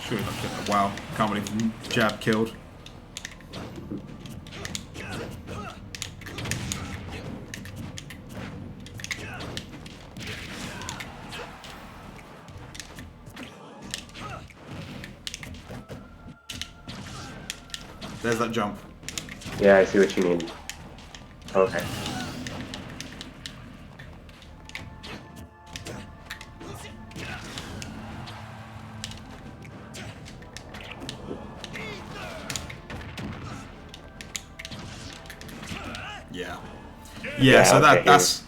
Sure, not get that. Wow, can't believe jab killed. There's that jump. Yeah, I see what you mean. Okay. Yeah, so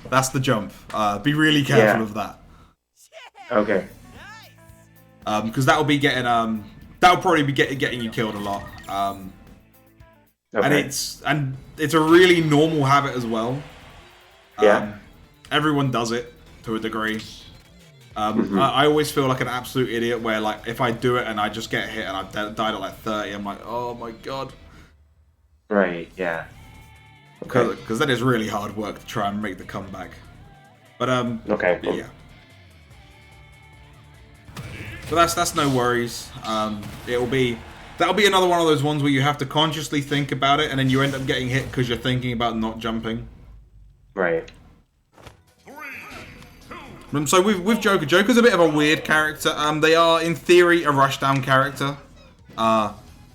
that's the jump. Be really careful of that. Okay. Because that'll be getting that'll probably be getting you killed a lot. And it's a really normal habit as well. Everyone does it to a degree. I always feel like an absolute idiot where, like, if I do it and I just get hit and I've died at like 30, I'm like, oh my god. Right, yeah. Because that is really hard work to try and make the comeback. But, Okay. Cool. yeah. But that's no worries. That'll be another one of those ones where you have to consciously think about it, and then you end up getting hit because you're thinking about not jumping. Right. So with Joker's a bit of a weird character. They are in theory a rushdown character.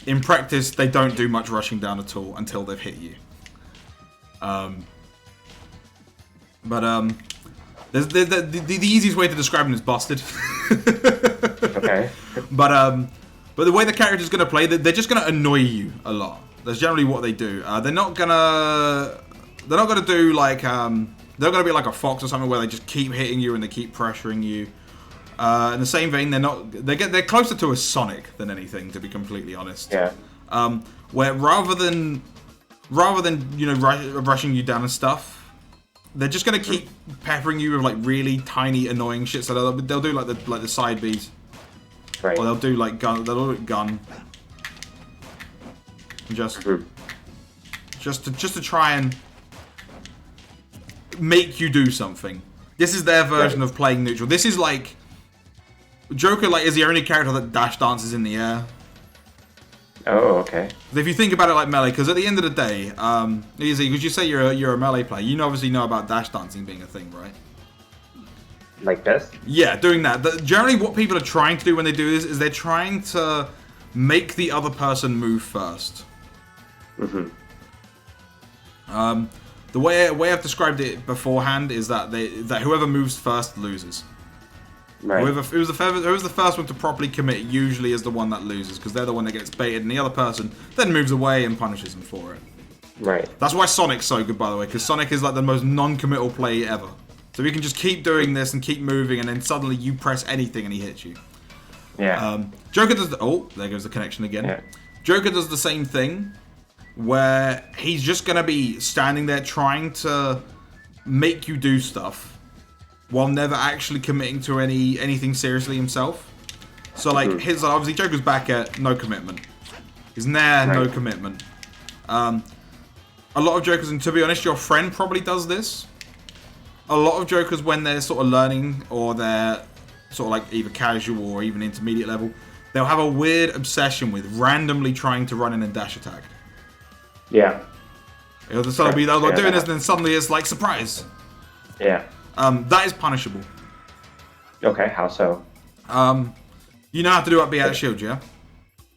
In practice, they don't do much rushing down at all until they've hit you. The easiest way to describe him is busted. Okay. But the way the character's gonna play, they're just gonna annoy you a lot. That's generally what they do. They're not gonna do like they're gonna be like a fox or something where they just keep hitting you and they keep pressuring you. In the same vein, they're closer to a Sonic than anything, to be completely honest. Yeah. Where rather than rushing you down and stuff, they're just gonna keep peppering you with like really tiny annoying shit. So they'll do like the side Bs. Right. Or they'll do like gun. They'll do gun. Just to try and make you do something. This is their version of playing neutral. This is like Joker. Like is the only character that dash dances in the air. Oh, okay. If you think about it like melee, because at the end of the day, easy. Because you say you're a melee player, you obviously know about dash dancing being a thing, right? Like this? Yeah, doing that. Generally, what people are trying to do when they do this is they're trying to make the other person move first. Mm-hmm. The way I've described it beforehand is that whoever moves first loses. Right. Whoever's the first one to properly commit usually is the one that loses, because they're the one that gets baited, and the other person then moves away and punishes them for it. Right. That's why Sonic's so good, by the way, because Sonic is like the most non-committal play ever. So you can just keep doing this and keep moving, and then suddenly you press anything and he hits you. Yeah. Joker does there goes the connection again. Yeah. Joker does the same thing, where he's just gonna be standing there trying to make you do stuff while never actually committing to anything seriously himself. So like obviously Joker's back at no commitment. He's no commitment. A lot of Jokers, and to be honest, your friend probably does this. A lot of Jokers, when they're sort of learning, or they're sort of like either casual or even intermediate level, they'll have a weird obsession with randomly trying to run in and dash attack. Yeah. They'll be doing this, and then suddenly it's like surprise. Yeah. That is punishable. Okay, how so? You know how to do up B out shield, yeah?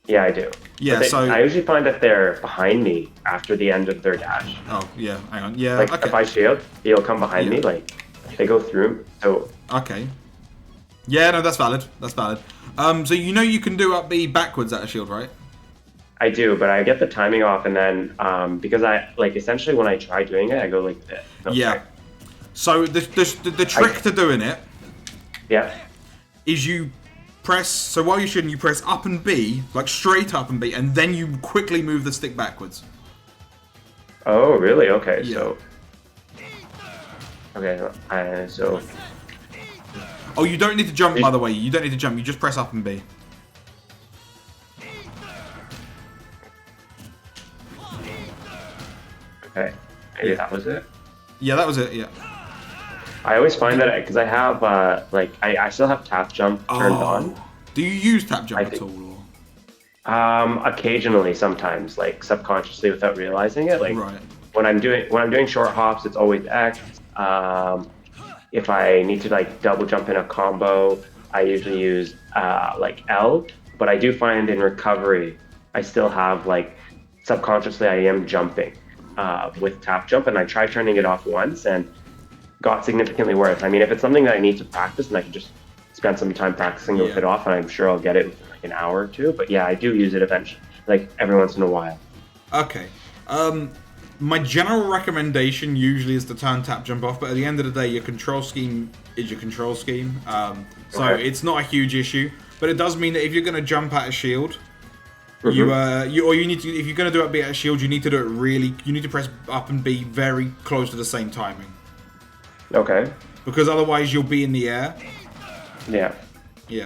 Yeah, I do. Yeah, I usually find that they're behind me after the end of their dash. Oh, yeah, hang on. Yeah, like, okay. if I shield, he'll come behind me, like, they go through, so... Okay. Yeah, no, that's valid. That's valid. So you know you can do up B backwards out of shield, right? I do, but I get the timing off, and then, because essentially when I try doing it, I go like this. Yeah. So the trick to doing it is you press, so while you're shooting, you press up and B, like straight up and B, and then you quickly move the stick backwards. Oh, really? Okay, Yeah. so... Okay, so... Oh, you don't need to jump, by the way. You don't need to jump. You just press up and B. Okay, maybe that was it? Yeah, that was it, yeah. I always find that, because I have, I still have tap jump turned on. Do you use tap jump at all? Or? Occasionally, sometimes, like subconsciously without realizing it. Like right. when I'm doing short hops, it's always X. If I need to like double jump in a combo, I usually use like L. But I do find in recovery, I still have like subconsciously I am jumping with tap jump, and I tried turning it off once and got significantly worse. I mean, if it's something that I need to practice, and I can just spend some time practicing with it off, and I'm sure I'll get it within like an hour or two. But yeah, I do use it eventually, like every once in a while. Okay. My general recommendation usually is to turn tap jump off, but at the end of the day, your control scheme is your control scheme. So it's not a huge issue, but it does mean that if you're going to jump out of shield, if you're going to do it be out of shield, you need to do it you need to press up and B very close to the same timing. Okay. Because otherwise you'll be in the air, Yeah. Yeah.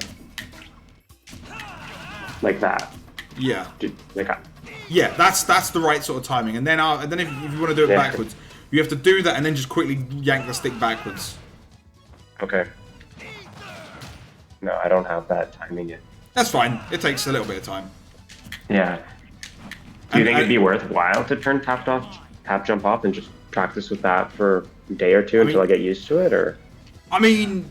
Like that. Yeah. Like Yeah, that's the right sort of timing. And then if you want to do it backwards, you have to do that and then just quickly yank the stick backwards. Okay. No, I don't have that timing yet. That's fine. It takes a little bit of time. Yeah. Do you think it'd be worthwhile to turn tap jump off and just practice with that for a day or two until I get used to it, or? I mean,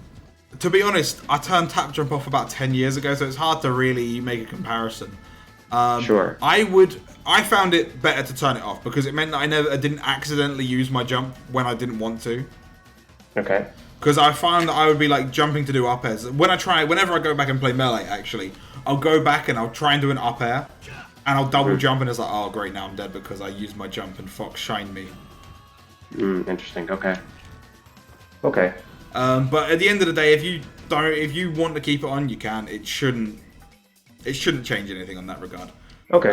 to be honest, I turned tap jump off about 10 years ago, so it's hard to really make a comparison. Sure. I found it better to turn it off because it meant that I didn't accidentally use my jump when I didn't want to. Okay. Because I found that I would be like jumping to do up airs. Whenever I go back and play Melee, actually, I'll go back and I'll try and do an up air, and I'll double jump, and it's like, oh great, now I'm dead because I used my jump and Fox shined me. Interesting. Okay. Okay. But at the end of the day, if you want to keep it on, you can. It shouldn't change anything on that regard. Okay.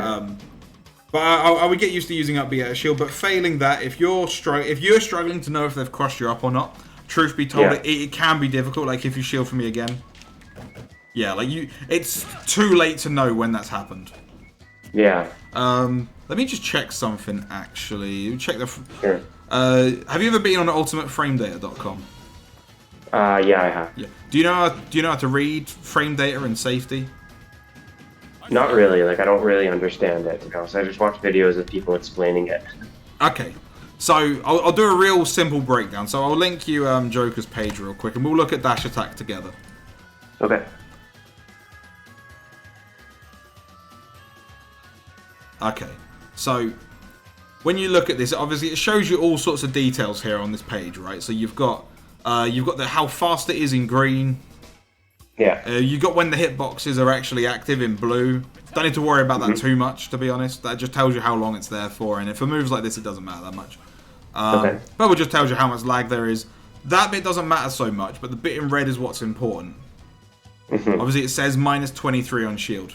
But I would get used to using up B at a shield. But failing that, if you're struggling to know if they've crossed you up or not, truth be told, it can be difficult. Like if you shield for me again, yeah, like it's too late to know when that's happened. Yeah. Let me just check something. Actually, check the. Sure. Have you ever been on ultimateframedata.com? Yeah, I have. Yeah. Do you know how to read frame data and safety? Not really. Like I don't really understand it. To be honest, I just watch videos of people explaining it. Okay. So I'll do a real simple breakdown. So I'll link you Joker's page real quick, and we'll look at dash attack together. Okay. Okay. So when you look at this, obviously it shows you all sorts of details here on this page, right? So you've got how fast it is in green. Yeah. You got when the hitboxes are actually active in blue. Don't need to worry about that too much, to be honest. That just tells you how long it's there for, and if it moves like this, it doesn't matter that much. Okay. But it just tells you how much lag there is. That bit doesn't matter so much, but the bit in red is what's important. Obviously, it says minus 23 on shield.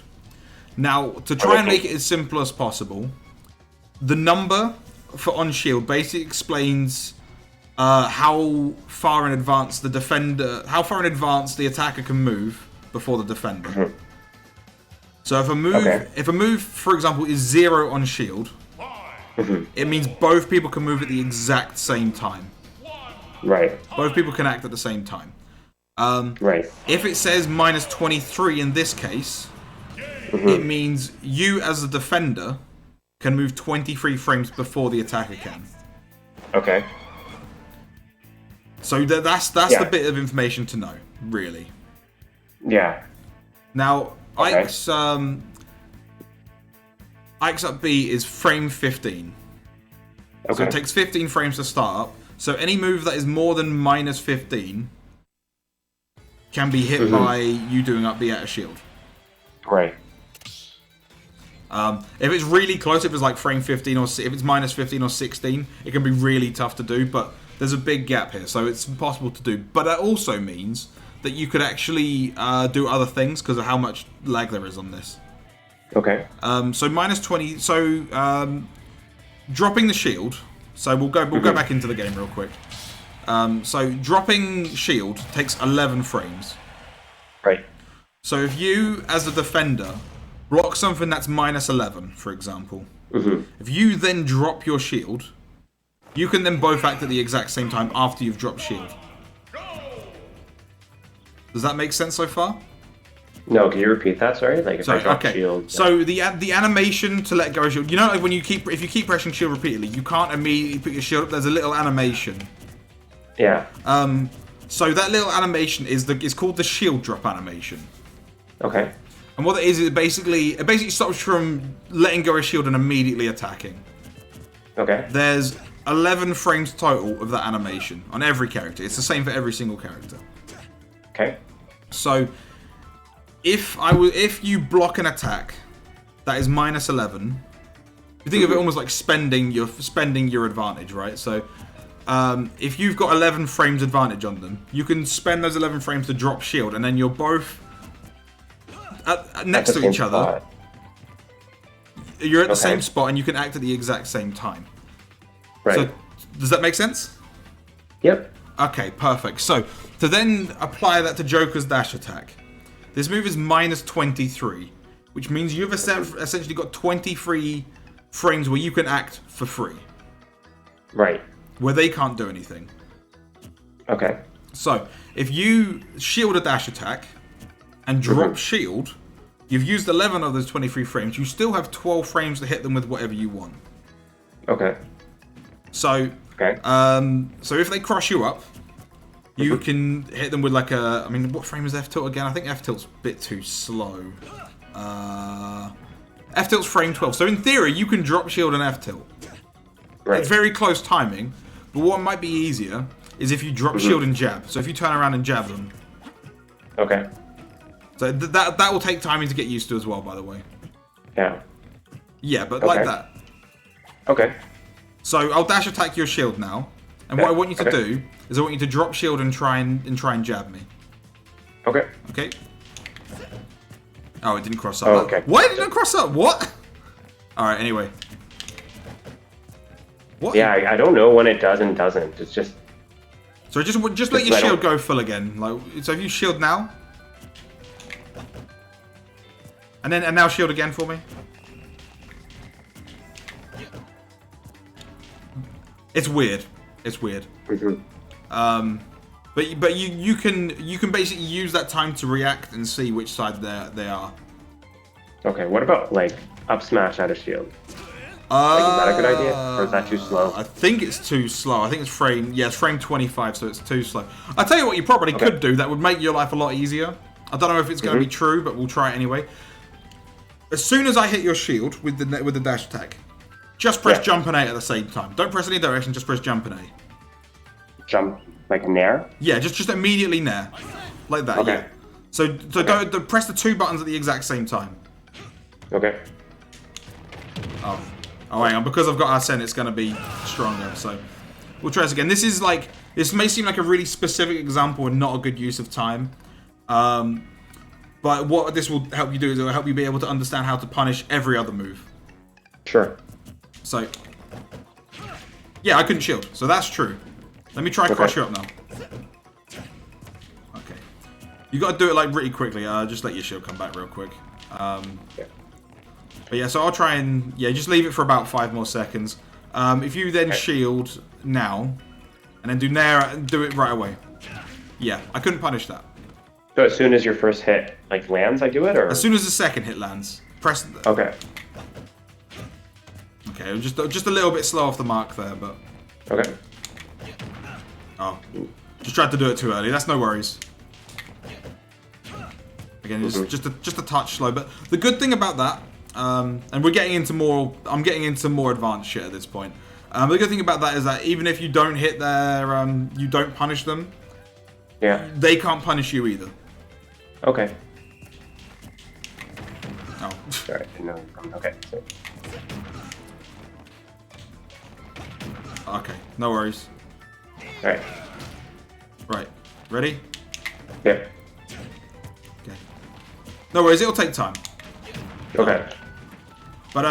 Now, to try and make it as simple as possible, the number for on shield basically explains how far in advance the attacker can move before the defender. So if a move, for example, is 0 on shield, it means both people can move at the exact same time. Right. Both people can act at the same time. Right. If it says minus 23 in this case, it means you as a defender can move 23 frames before the attacker can. Okay. So that's the bit of information to know, really. Yeah. Now, Ike's up B is frame 15. Okay. So it takes 15 frames to start up. So any move that is more than minus 15 can be hit by you doing up B at a shield. Right. If it's really close, if it's like frame 15 or if it's minus 15 or 16, it can be really tough to do, but there's a big gap here, so it's impossible to do. But that also means that you could actually do other things because of how much lag there is on this. Okay. So minus 20. So dropping the shield. So we'll go back into the game real quick. So dropping shield takes 11 frames. Right. So if you, as a defender, block something that's minus 11, for example, if you then drop your shield, you can then both act at the exact same time after you've dropped shield. Does that make sense so far? No, can you repeat that? Sorry, like if I drop shield. So the animation to let go of shield, you know, like when if you keep pressing shield repeatedly, you can't immediately put your shield up. There's a little animation. Yeah. So that little animation is called the shield drop animation. Okay. And what it is, it basically stops from letting go of shield and immediately attacking. Okay. There's 11 frames total of that animation on every character. It's the same for every single character. Okay. So if you block an attack that is minus 11, you think of it almost like spending your advantage, right? So if you've got 11 frames advantage on them, you can spend those 11 frames to drop shield, and then you're both next to each other. You're at the same spot, and you can act at the exact same time. Right. So does that make sense? Yep. Okay, perfect. So, to then apply that to Joker's dash attack, this move is minus 23, which means you've essentially got 23 frames where you can act for free. Right. Where they can't do anything. Okay. So, if you shield a dash attack and drop shield, you've used 11 of those 23 frames. You still have 12 frames to hit them with whatever you want. Okay. So, Okay. so if they cross you up, you can hit them with like a... I mean, what frame is F-tilt again? I think F-tilt's a bit too slow. F-tilt's frame 12. So in theory, you can drop shield and F-tilt. Right. It's very close timing. But what might be easier is if you drop shield and jab. So if you turn around and jab them. Okay. So that will take timing to get used to as well, by the way. Yeah. Yeah, but like that. Okay. So I'll dash attack your shield now. And what I want you to do is I want you to drop shield and try and jab me. Okay. Okay. Oh, it didn't cross up. Oh, okay. Why did it cross up? What? All right. Anyway. What? Yeah, I don't know when it does and doesn't. It's just. So just let your shield go full again. Like, so if you shield now, and now shield again for me. It's weird. It's weird. But you can basically use that time to react and see which side they are. Okay. What about like up smash out of shield? Like, is that a good idea, or is that too slow? I think it's too slow. I think it's frame 25, so it's too slow. I'll tell you what you probably could do that would make your life a lot easier. I don't know if it's going to be true, but we'll try it anyway. As soon as I hit your shield with the dash attack, just press jump and A at the same time. Don't press any direction, just press jump and A. Jump like nair? Yeah, just immediately nair. Like that, yeah. So don't press the two buttons at the exact same time. Okay. Oh, hang on. Because I've got Arsene, it's going to be stronger. So we'll try this again. This may seem like a really specific example and not a good use of time. But what this will help you do is it will help you be able to understand how to punish every other move. Sure. So, yeah, I couldn't shield. So that's true. Let me try crush you up now. Okay. You got to do it like really quickly. Just let your shield come back real quick. But yeah, so I'll try and just leave it for about 5 more seconds. If you then shield now, and then do nair and do it right away. Yeah, I couldn't punish that. So as soon as your first hit like lands, I do it, or as soon as the second hit lands, press. Okay. Okay, just a little bit slow off the mark there, but. Okay. Oh, just tried to do it too early. That's no worries. Again, it's just a touch slow, but the good thing about that. And we're getting into more. I'm getting into more advanced shit at this point. But the good thing about that is that even if you don't hit their, you don't punish them. Yeah. They can't punish you either. Okay. Oh. Sorry. No. Okay. So. Okay. No worries. All right. Right. Ready? Yep. Okay. No worries. It'll take time. Okay. But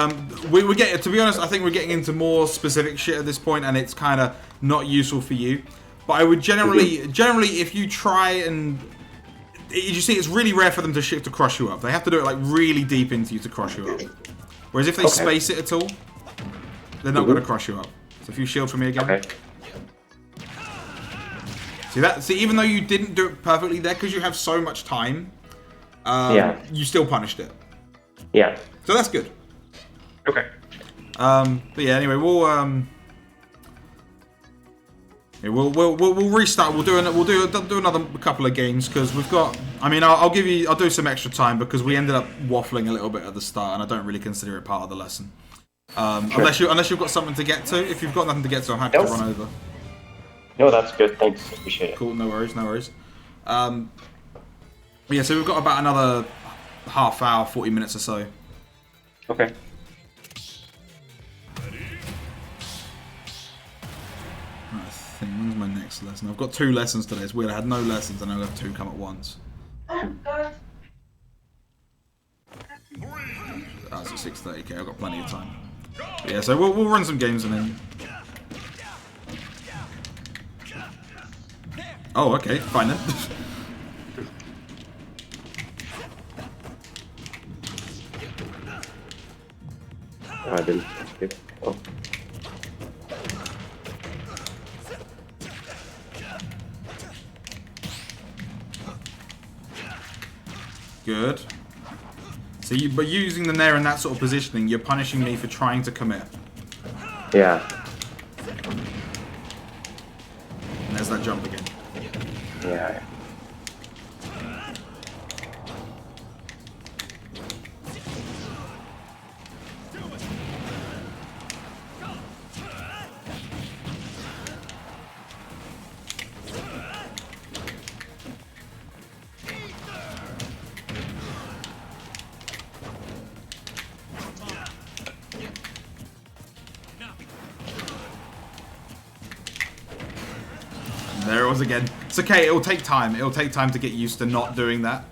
we're getting, to be honest, I think we're getting into more specific shit at this point, and it's kind of not useful for you. But I would generally, if you try and, you see, it's really rare for them to crush you up. They have to do it like really deep into you to crush you up. Whereas if they space it at all, they're not going to crush you up. So if you shield for me again. Okay. See, even though you didn't do it perfectly there, because you have so much time, you still punished it. Yeah. So that's good. Okay. But yeah, anyway, we'll restart. We'll do another couple of games because we've got. I mean, I'll do some extra time because we ended up waffling a little bit at the start, and I don't really consider it part of the lesson. Sure. Unless you've got something to get to. If you've got nothing to get to, I'm happy to run over. No, that's good. Thanks. Appreciate it. Cool. No worries. Yeah, so we've got about another half hour, 40 minutes or so. Okay. When's my next lesson? I've got 2 lessons today. It's weird. I had no lessons and I have 2 come at once. That's at 6:30. Okay, I've got plenty of time. But yeah, so we'll run some games and then. Oh, okay, fine then. Oh, I didn't. Oh. Good. So you, by using the nair in that sort of positioning, you're punishing me for trying to commit. Yeah. And there's that jump again. Yeah. There it was again. It's okay, it'll take time. It'll take time to get used to not doing that.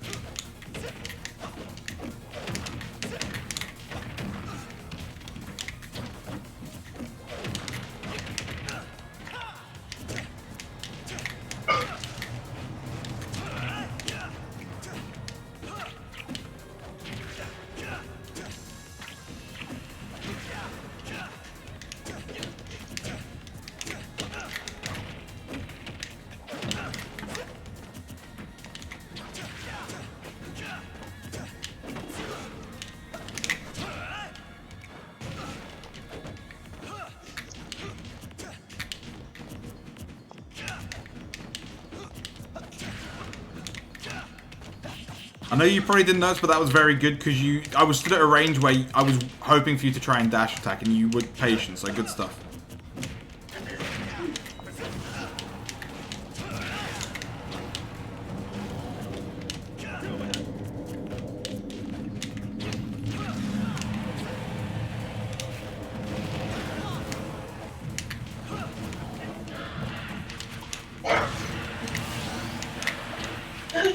I know you probably didn't notice, but that was very good because I was stood at a range where I was hoping for you to try and dash attack, and you were patient, so good stuff.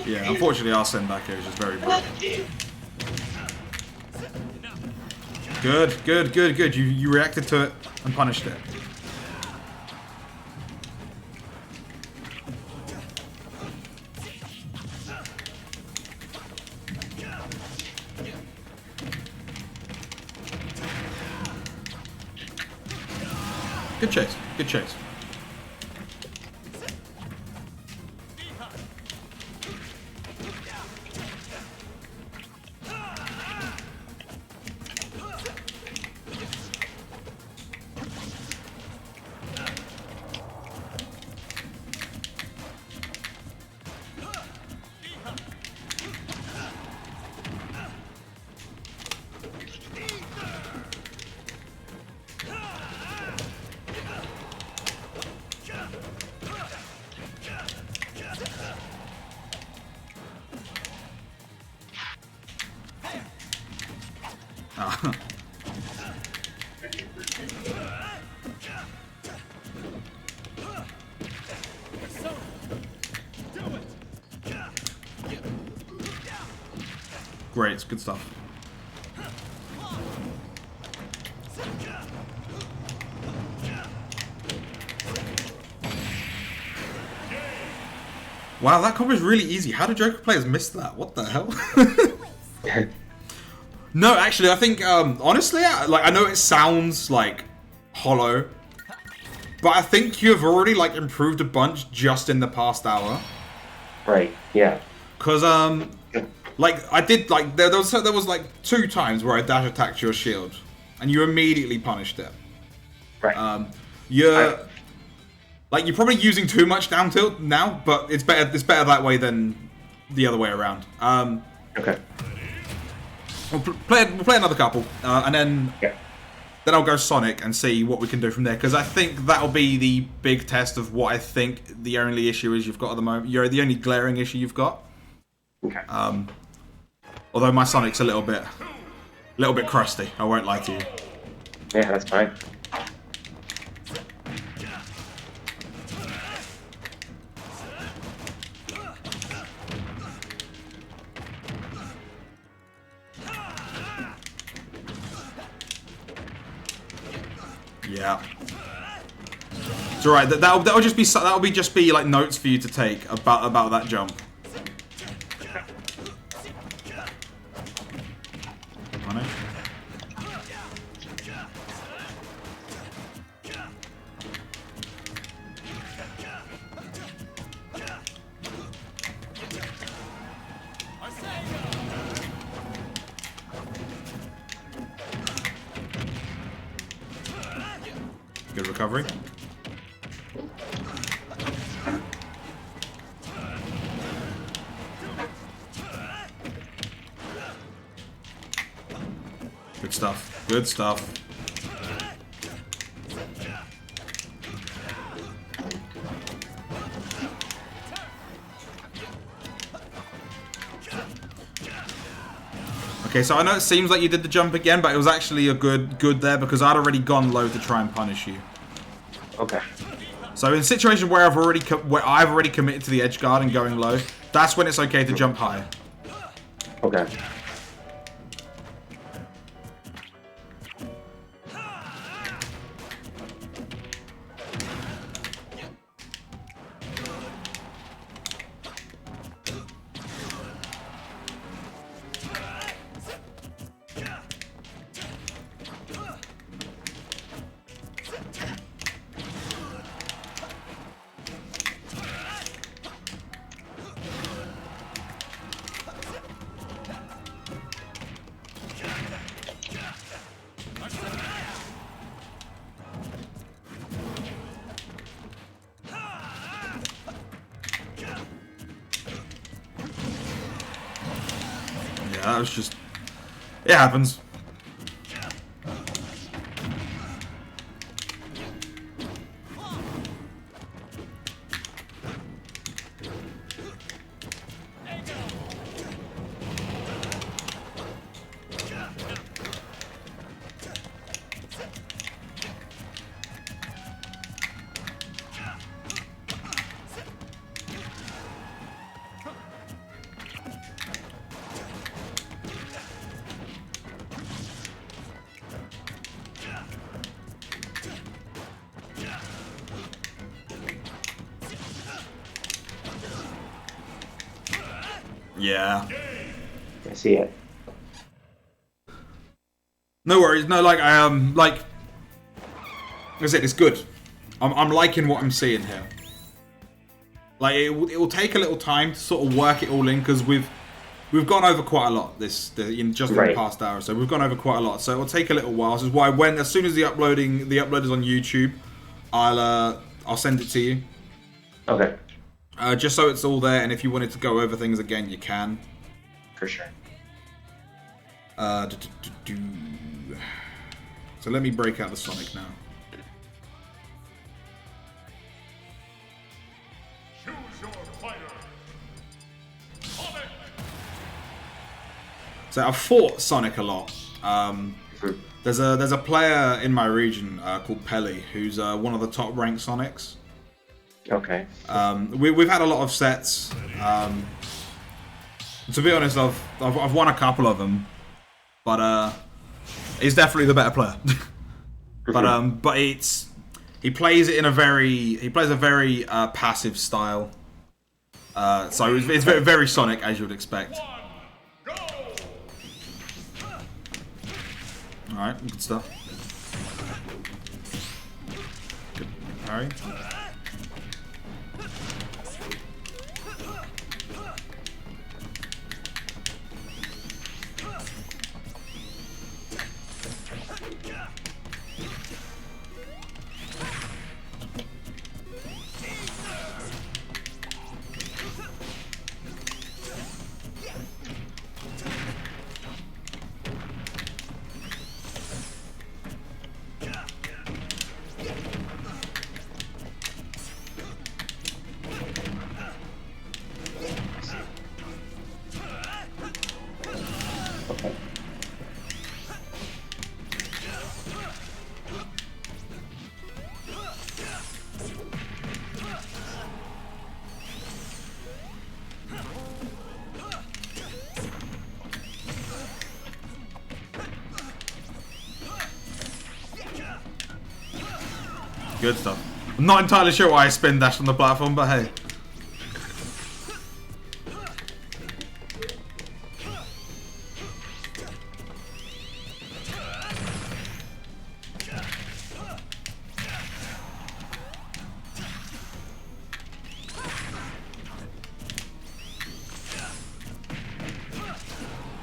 Yeah, unfortunately our send back here is just very brutal. Good, good, good, good. You reacted to it and punished it. Good chase, good chase. Ah. Great, it's good stuff. Wow, that combo is really easy. How did Joker players miss that? What the hell? No, actually, I think, honestly, I know it sounds, like, hollow, but I think you've already, like, improved a bunch just in the past hour. Right, yeah. Because, like, I did, like, there was, like, 2 times where I dash attacked your shield, and you immediately punished it. Right. You're probably using too much down tilt now, but it's better that way than the other way around. Okay. We'll play another couple, and then I'll go Sonic and see what we can do from there. Because I think that'll be the big test of what I think the only issue is you've got at the moment. You're the only glaring issue you've got. Okay. Although my Sonic's a little bit crusty. I won't lie to you. Yeah, that's fine. Yeah. It's alright. That'll just be like notes for you to take about that jump. Punish. Good recovery. Good stuff. Good stuff. Okay, so I know it seems like you did the jump again, but it was actually a good there because I'd already gone low to try and punish you. Okay. So in a situation where I've already committed to the edge guard and going low, that's when it's okay to jump high. Okay. That was just... It happens. Yeah. I see it. No worries. No, like like I said, it's good. I'm liking what I'm seeing here. Like it will take a little time to sort of work it all in because we've gone over quite a lot in the past hour. So we've gone over quite a lot. So it will take a little while. So is why as soon as the upload is on YouTube, I'll send it to you. Okay. Just so it's all there, and if you wanted to go over things again, you can. For sure. So let me break out the Sonic now. Choose your fighter. Sonic. So I've fought Sonic a lot. There's a player in my region called Pelly, who's one of the top ranked Sonics. Okay. We've had a lot of sets. To be honest, I've won a couple of them, but he's definitely the better player. but he plays a very passive style. So it's very, very Sonic as you would expect. Go. All right, good stuff. Good parry. Good stuff. I'm not entirely sure why I spin dashed on the platform, but hey.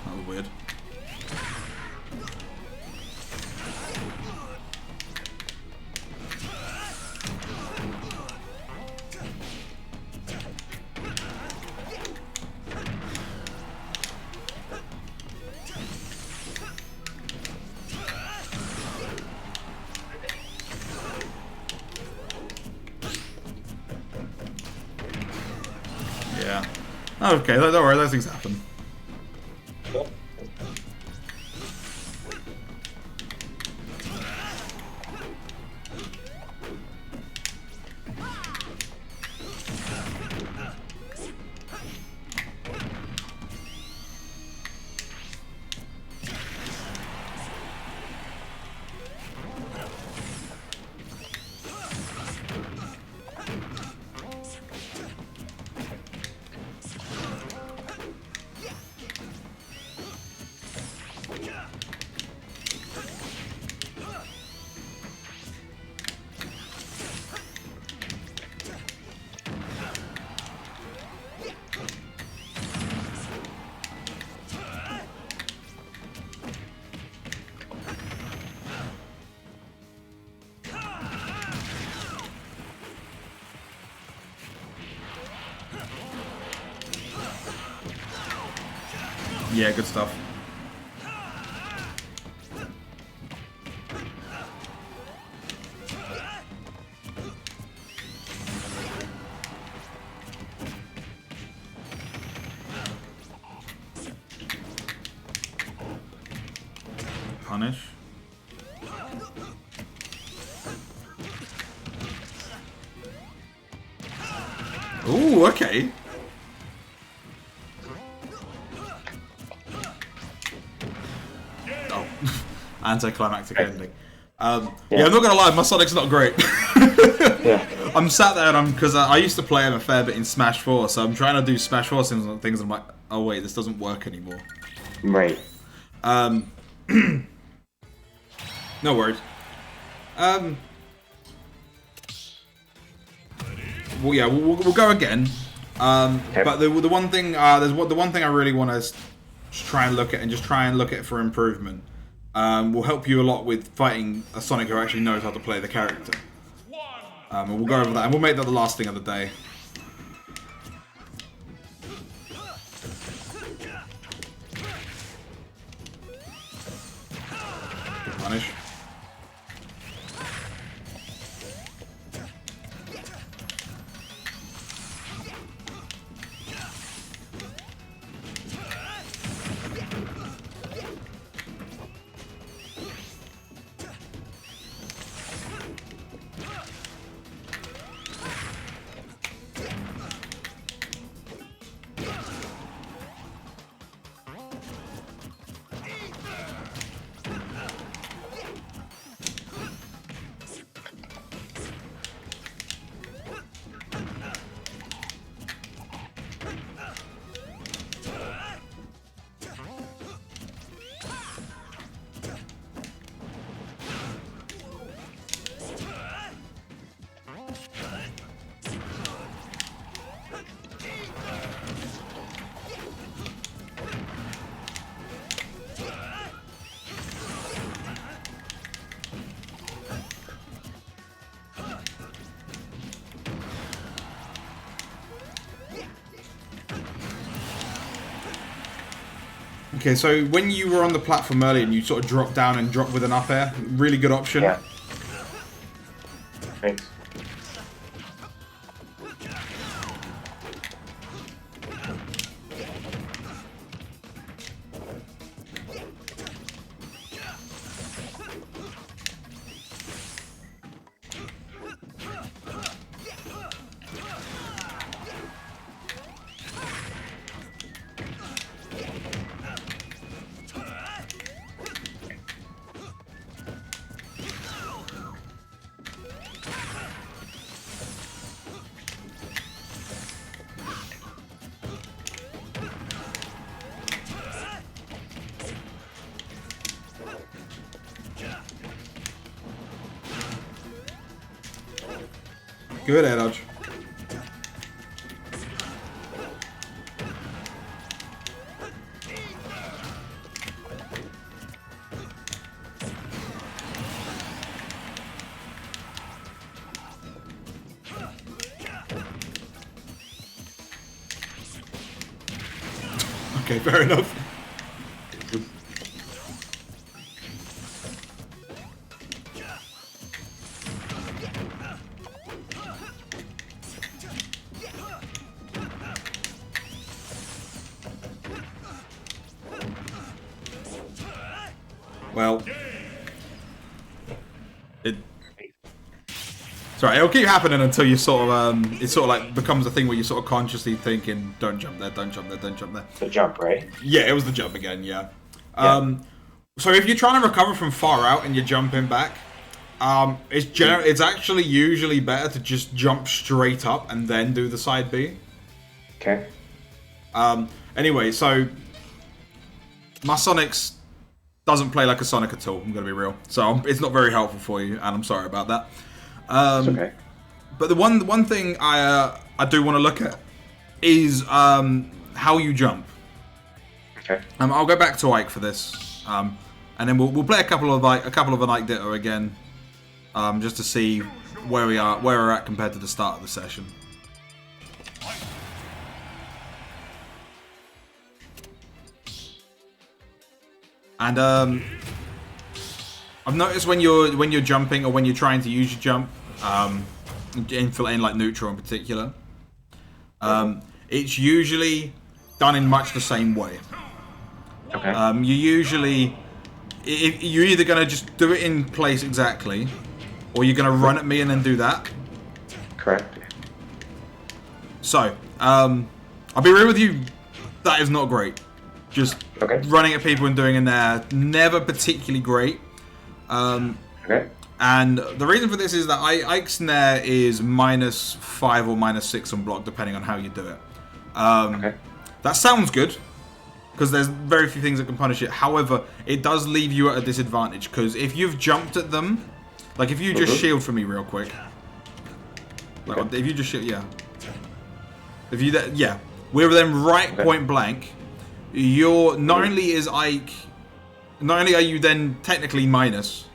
That was weird. Yeah. Okay, don't worry, those things happen. Yeah, good stuff. Punish. Ooh, okay. Oh, anticlimactic ending. Yeah, I'm not gonna lie, my Sonic's not great. Yeah. I'm sat there and because I used to play him a fair bit in Smash 4, so I'm trying to do Smash 4 things and I'm like, oh wait, this doesn't work anymore. Right. No worries. Well, yeah, we'll go again. But the one thing, the one thing I really want to try and look at, and just try and look at for improvement, will help you a lot with fighting a Sonic who actually knows how to play the character. And we'll go over that, and we'll make that the last thing of the day. Good punish. Okay, so when you were on the platform earlier and you sort of dropped down and dropped with an up air, really good option. Yeah. Thanks. Good air dodge. Okay, fair enough. Well, sorry, it'll keep happening until you sort of, it sort of like becomes a thing where you're sort of consciously thinking, don't jump there, don't jump there, don't jump there. The jump, right? Yeah, it was the jump again, yeah. So if you're trying to recover from far out and you're jumping back, it's actually usually better to just jump straight up and then do the side B. Okay. Anyway, so my Sonic's doesn't play like a Sonic at all, I'm going to be real. So it's not very helpful for you, and I'm sorry about that. It's okay. But the one thing I do want to look at is how you jump. Okay. I'll go back to Ike for this, and then we'll play a couple of an Ike Ditto again, just to see where we're at compared to the start of the session. And I've noticed when you're jumping or when you're trying to use your jump, in like neutral in particular, it's usually done in much the same way. Okay. You're either gonna just do it in place exactly, or you're gonna run at me and then do that. Correct. So, I'll be real with you, that is not great. Just running at people and doing in there, never particularly great. Okay. And the reason for this is that Ike's Nair is -5 or -6 on block, depending on how you do it. That sounds good, because there's very few things that can punish it. However, it does leave you at a disadvantage, because if you've jumped at them, like if you just shield for me real quick. Like, if you just shield, yeah. If you, yeah. We're then right point blank. You're, not only are you then technically minus,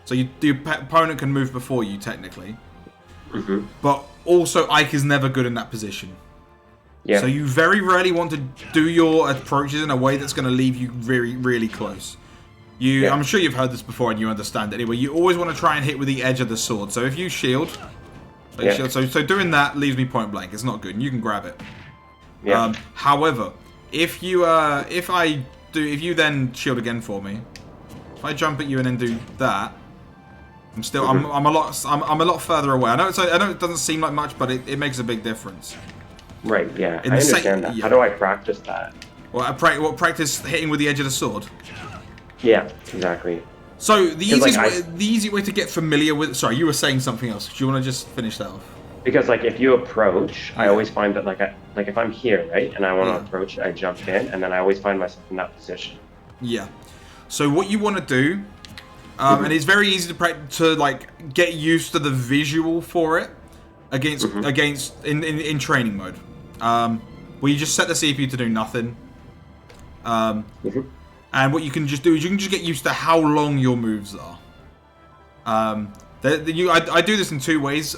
so the opponent can move before you technically, but also Ike is never good in that position. Yeah. So you very rarely want to do your approaches in a way that's going to leave you really, really close. I'm sure you've heard this before and you understand it anyway. You always want to try and hit with the edge of the sword. So if you shield, so doing that leaves me point blank. It's not good, and you can grab it. Yeah. However, if you then shield again for me, if I jump at you and then do that, I'm a lot further away. I know it doesn't seem like much, but it makes a big difference. Right. Yeah. I understand that. Yeah. How do I practice that? Well, practice hitting with the edge of the sword. Yeah. Exactly. So the easy way to get familiar with. Sorry, you were saying something else. Do you want to just finish that off? Because like if you approach, I always find that like if I'm here, right, and I want to approach, I jump in, and then I always find myself in that position. Yeah. So what you want to do, and it's very easy to like get used to the visual for it against in training mode, where you just set the CPU to do nothing. And what you can just do is you can just get used to how long your moves are. I do this in two ways.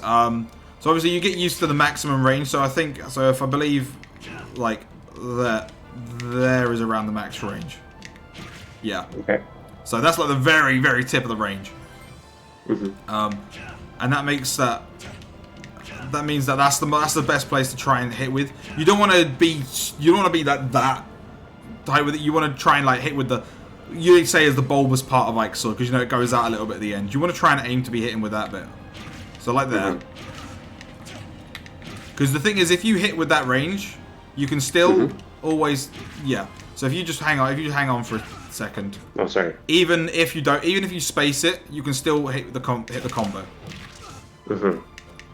So obviously you get used to the maximum range. So if I believe, like that, there is around the max range. Yeah. Okay. So that's like the very, very tip of the range. And that makes that. That means that that's the best place to try and hit with. You don't want to be that tight with it. You want to try and like hit with the. You say is the bulbous part of Ike's sword, because you know it goes out a little bit at the end. You want to try and aim to be hitting with that bit. So like that. Because the thing is, if you hit with that range, you can still always, So if you just hang on for a second. Oh, sorry. Even if you space it, you can still hit the combo.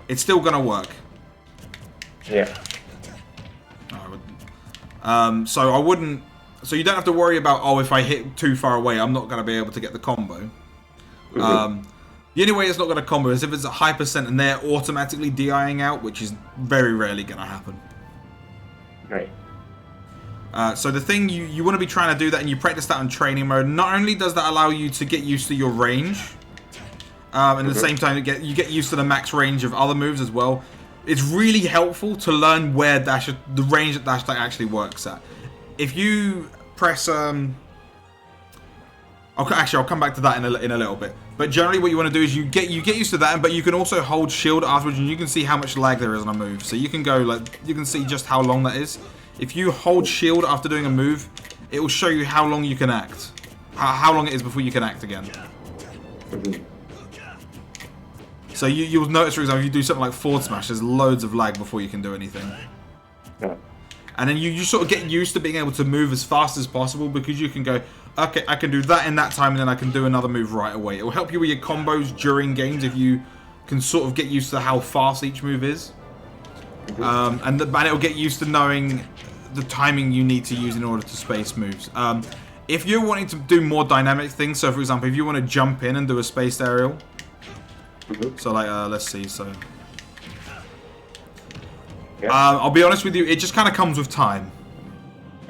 It's still gonna work. Yeah. So I wouldn't. So you don't have to worry about if I hit too far away, I'm not gonna be able to get the combo. The only way it's not going to combo is if it's a high percent and they're automatically DIing out, which is very rarely going to happen. Right. So the thing you want to be trying to do that, and you practice that on training mode. Not only does that allow you to get used to your range, and at the same time you get used to the max range of other moves as well. It's really helpful to learn where the range that dash attack actually works at. If you press I'll come back to that in a little bit. But generally, what you want to do is you get used to that, but you can also hold shield afterwards, and you can see how much lag there is on a move. So you can you can see just how long that is. If you hold shield after doing a move, it will show you how long you can act, how long it is before you can act again. So you'll notice, for example, if you do something like forward smash, there's loads of lag before you can do anything. Yeah. And then you sort of get used to being able to move as fast as possible, because you can go, okay, I can do that in that time, and then I can do another move right away. It will help you with your combos during games if you can sort of get used to how fast each move is. And it will get used to knowing the timing you need to use in order to space moves. If you're wanting to do more dynamic things, so for example, if you want to jump in and do a spaced aerial, so like, let's see, so... Yeah. I'll be honest with you, it just kind of comes with time.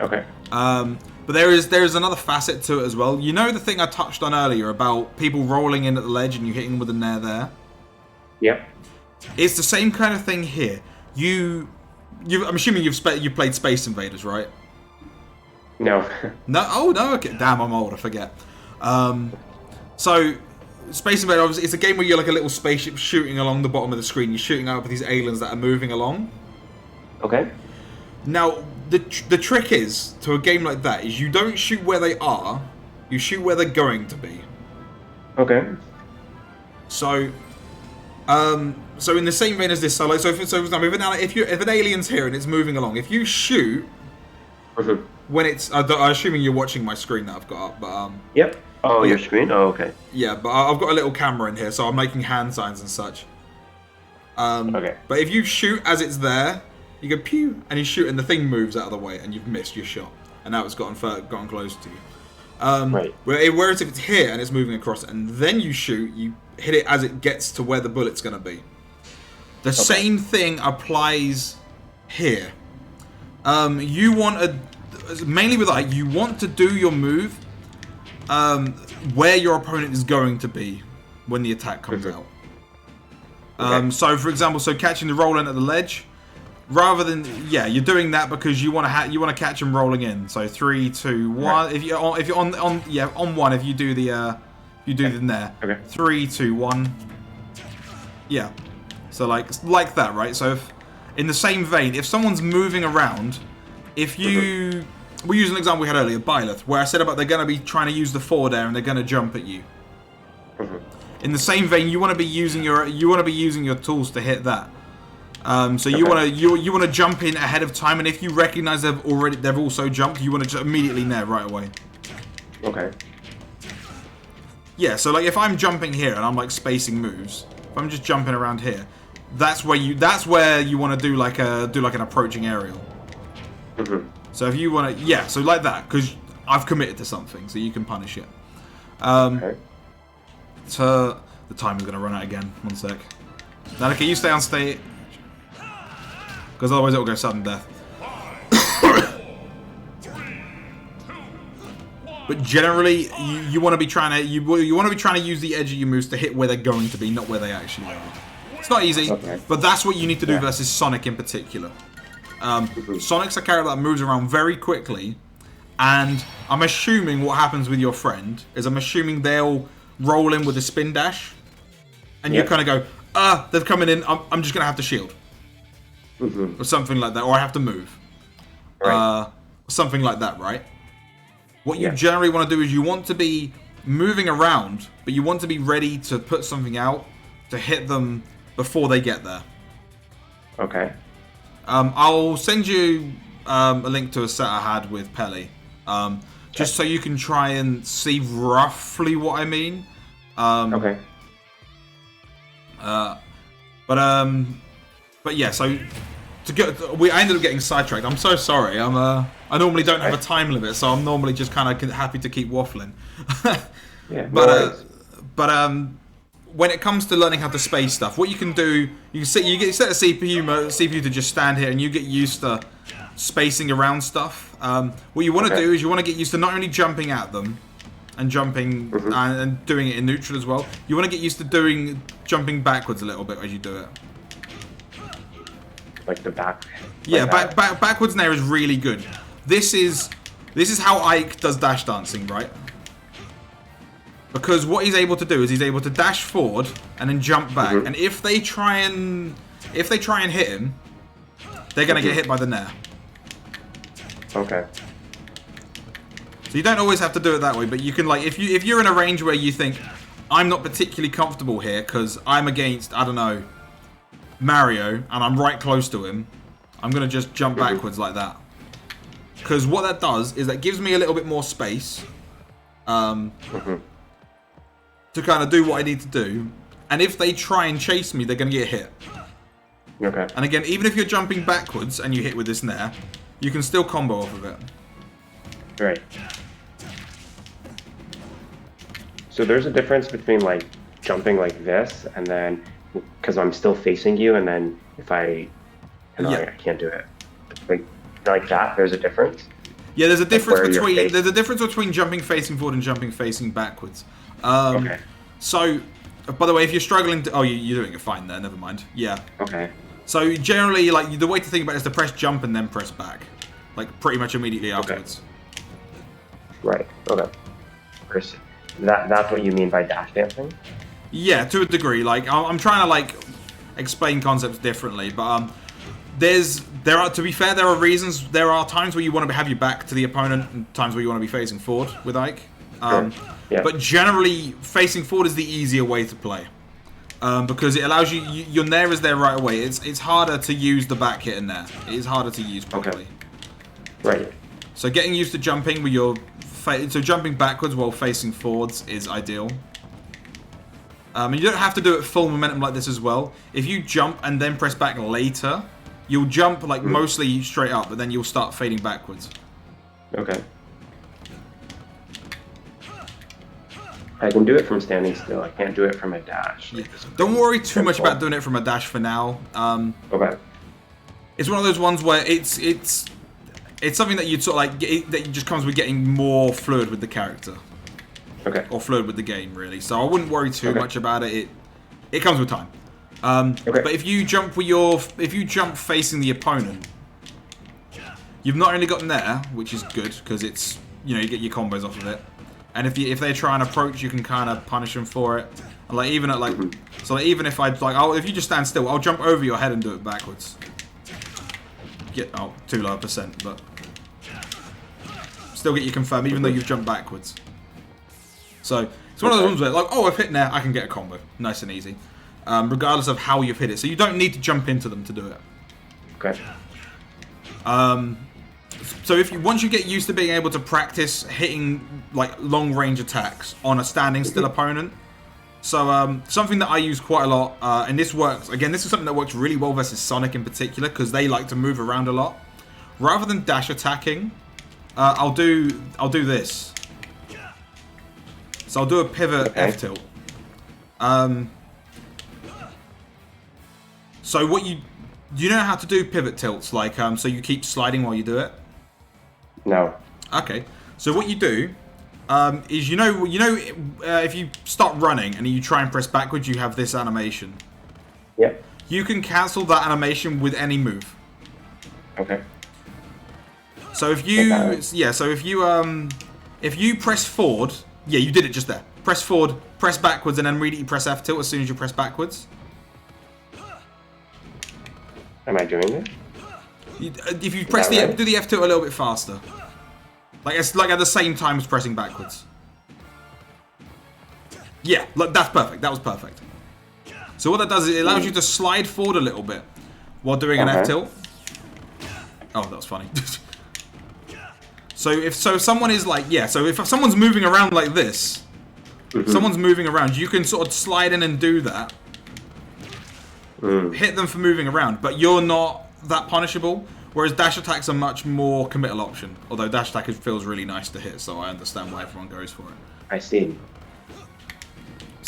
Okay. But there is another facet to it as well. You know the thing I touched on earlier about people rolling in at the ledge and you hitting them with a nair there? Yep. It's the same kind of thing here. I'm assuming you've played Space Invaders, right? No. No? Oh, no? Okay. Damn, I'm old. I forget. So, Space Invaders, obviously, it's a game where you're like a little spaceship shooting along the bottom of the screen. You're shooting out with these aliens that are moving along. Okay. Now, the trick is, to a game like that, is you don't shoot where they are, you shoot where they're going to be. Okay. So in the same vein as this, so for example, if an alien's here and it's moving along, if you shoot when it's, I'm assuming you're watching my screen that I've got up, but Yep. Oh, your screen? Oh, okay. yeah, but I've got a little camera in here, so I'm making hand signs and such. Okay. But if you shoot as it's there, you go pew, and you shoot, and the thing moves out of the way, and you've missed your shot, and now it's gotten close to you. Right. Whereas if it's here and it's moving across, and then you shoot, you hit it as it gets to where the bullet's going to be. The same thing applies here. You want mainly with that, you want to do your move where your opponent is going to be when the attack comes out. So, for example, catching the roll in at the ledge, rather than you're doing that because you want to catch them rolling in. So 3, 2, 1. Right. If you're on one, if you do the nair. Okay. 3, 2, 1. Yeah. So like that, right? So if, in the same vein, if someone's moving around, if you we use an example we had earlier, Byleth, where I said about they're going to be trying to use the forward air and they're going to jump at you. In the same vein, you want to be using your tools to hit that. So you want to jump in ahead of time, and if you recognize they've also jumped, you want to just immediately nair right away. Okay. Yeah. So like if I'm jumping here and I'm like spacing moves, if I'm just jumping around here, that's where you want to do like an approaching aerial. So if you want to, so like that, because I've committed to something, so you can punish it. Okay. So the time is going to run out again. 1 sec. Now, okay, you stay on state, because otherwise it will go sudden death. But generally, you want to be trying to use the edge of your moves to hit where they're going to be, not where they actually are. It's not easy, but that's what you need to do versus Sonic in particular. Sonic's a character that moves around very quickly, and I'm assuming what happens with your friend is they'll roll in with a spin dash, and you kind of go, they're coming in, I'm just going to have to shield. Or something like that, or I have to move. Something like that, right? What you generally want to do is you want to be moving around, but you want to be ready to put something out to hit them before they get there. Okay. I'll send you a link to a set I had with Pelly, just so you can try and see roughly what I mean. Okay. But yeah, so I ended up getting sidetracked. I'm so sorry. I normally don't have a time limit, so I'm normally just kind of happy to keep waffling. when it comes to learning how to space stuff, what you can do, you set a CPU to just stand here, and you get used to spacing around stuff. What you want to do is you want to get used to not only jumping at them and jumping and doing it in neutral as well. You want to get used to jumping backwards a little bit as you do it. Like the back. Yeah, backwards in there is really good. This is how Ike does dash dancing, right? Because what he's able to do is he's able to dash forward and then jump back. And if they try and hit him, they're gonna get hit by the nair. Okay. So you don't always have to do it that way, but you can, like, if you're in a range where you think I'm not particularly comfortable here because I'm against, I don't know, Mario and I'm right close to him, I'm gonna just jump backwards like that. Because what that does is that gives me a little bit more space. To kind of do what I need to do, and if they try and chase me, they're going to get hit. Okay. And again, even if you're jumping backwards and you hit with this nair, you can still combo off of it. Right. So there's a difference between like jumping like this, and then because I'm still facing you, and then if I can't do it like that. There's a difference. Yeah, there's a difference between jumping facing forward and jumping facing backwards. Okay. So, by the way, if you're struggling to... Oh, you're doing it fine there, never mind. Yeah. Okay. So, generally, like, the way to think about it is to press jump and then press back. Like, pretty much immediately afterwards. Right, okay. That's what you mean by dash dancing? Yeah, to a degree. Like, I'm trying to, like, explain concepts differently, but, to be fair, there are times where you want to have your back to the opponent and times where you want to be facing forward with Ike. Sure. Yeah. But generally, facing forward is the easier way to play. Because it allows you... Your nair is there right away. It's harder to use the back hit in there. It is harder to use properly. Okay. Right. So getting used to jumping with your... So jumping backwards while facing forwards is ideal. And you don't have to do it full momentum like this as well. If you jump and then press back later, you'll jump like mostly straight up, but then you'll start fading backwards. Okay. I can do it from standing still. I can't do it from a dash. Yeah. Don't worry too much about doing it from a dash for now. Okay. It's one of those ones where it's something that you'd sort of like that just comes with getting more fluid with the character. Okay. Or fluid with the game, really. So I wouldn't worry too much about it. It comes with time. Okay. But if you jump facing the opponent, you've not only got nair, which is good because it's you get your combos off of it. And if they try and approach, you can kind of punish them for it. And like even at like, so like, even if if you just stand still, I'll jump over your head and do it backwards. Too low a percent, but still get you confirmed even though you've jumped backwards. So it's one of those ones where like, I've hit nair, I can get a combo, nice and easy, regardless of how you've hit it. So you don't need to jump into them to do it. Okay. So once you get used to being able to practice hitting like long range attacks on a standing still opponent, so something that I use quite a lot, and this works again. This is something that works really well versus Sonic in particular because they like to move around a lot. Rather than dash attacking, I'll do this. So I'll do a pivot F tilt. So what you know how to do pivot tilts like so you keep sliding while you do it? No. Okay. So what you do is if you start running and you try and press backwards, you have this animation. Yep. You can cancel that animation with any move. Okay. So if you press forward, you did it just there. Press forward, press backwards, and then immediately press F tilt as soon as you press backwards. Am I doing it? If you press do the F tilt a little bit faster. Like it's like at the same time as pressing backwards. Yeah, look, that's perfect. That was perfect. So what that does is it allows you to slide forward a little bit while doing an F tilt. Oh, that was funny. So if someone is like so if someone's moving around like this, someone's moving around, you can sort of slide in and do that. Hit them for moving around, but you're not that punishable. Whereas dash attacks are much more committal option. Although dash attack feels really nice to hit, so I understand why everyone goes for it. I see.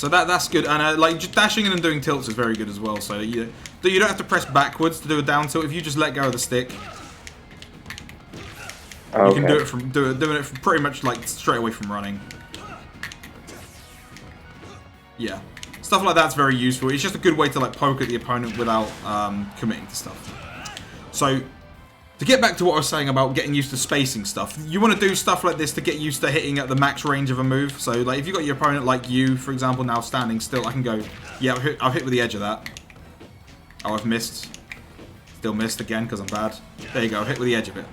So that's good, and like just dashing in and doing tilts is very good as well. So you don't have to press backwards to do a down tilt. If you just let go of the stick, you can do it from doing it from pretty much like straight away from running. Yeah, stuff like that's very useful. It's just a good way to like poke at the opponent without committing to stuff. So to get back to what I was saying about getting used to spacing stuff, you want to do stuff like this to get used to hitting at the max range of a move. So like if you've got your opponent like you, for example, now standing still, I can go, yeah, I've hit with the edge of that. Oh, I've missed. Still missed again because I'm bad. There you go, hit with the edge of it.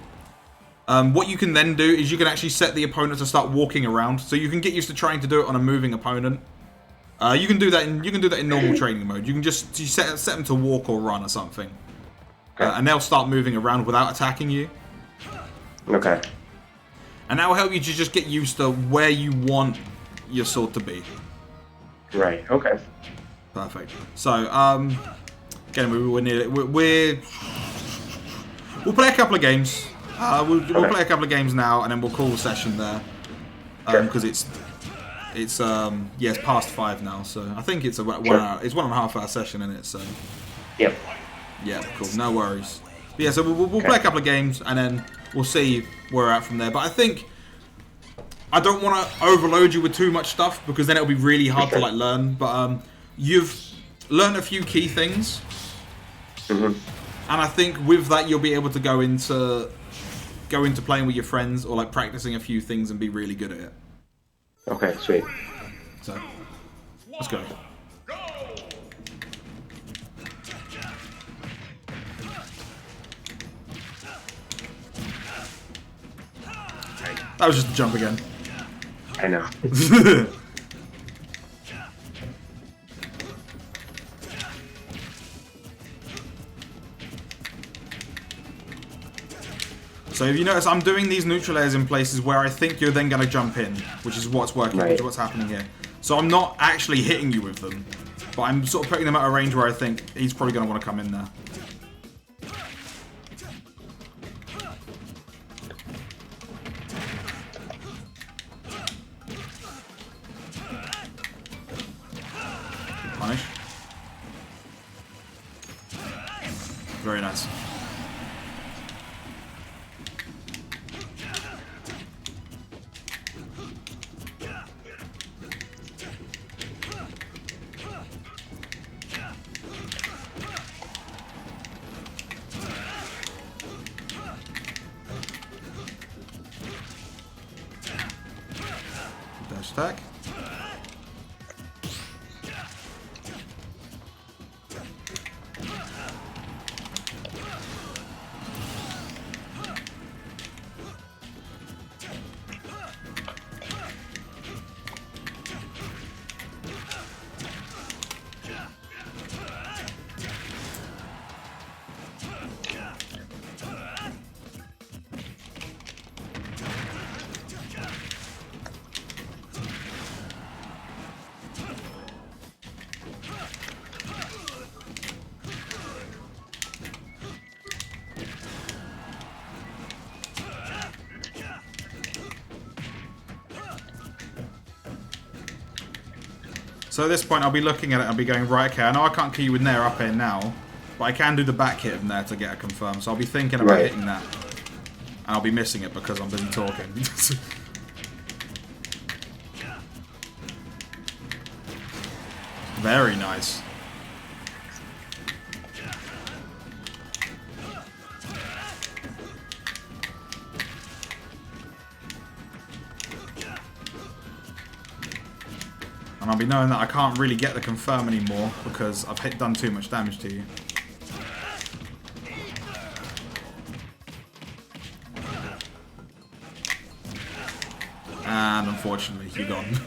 What you can then do is you can actually set the opponent to start walking around. So you can get used to trying to do it on a moving opponent. You can do that in normal training mode. You can just set them to walk or run or something. And they'll start moving around without attacking you. Okay. And that will help you to just get used to where you want your sword to be. Right. Okay. Perfect. So, again, we'll play a couple of games. We'll play a couple of games now, and then we'll call the session there. Because it's past 5 now, so I think it's a 1 hour. It's 1.5 hour session in it. So. Yep. Yeah, cool. No worries. But yeah, so we'll play a couple of games, and then we'll see where we're at from there. But I think I don't want to overload you with too much stuff, because then it'll be really hard to like learn. But you've learned a few key things, and I think with that you'll be able to go into playing with your friends or like practicing a few things and be really good at it. Okay, sweet. So let's go. That was just a jump again. I know. So if you notice, I'm doing these neutral airs in places where I think you're then going to jump in, which is what's working, which is what's happening here. So I'm not actually hitting you with them, but I'm sort of putting them at a range where I think he's probably going to want to come in there. Punish. Very nice. Dash attack. So at this point, I'll be looking at it and I'll be going, right, okay, I know I can't kill you with Nair up here now, but I can do the back hit of Nair to get a confirm. So I'll be thinking about hitting that. And I'll be missing it because I'm busy talking. Very nice. And I'll be knowing that I can't really get the confirm anymore because I've done too much damage to you. And unfortunately, you're gone.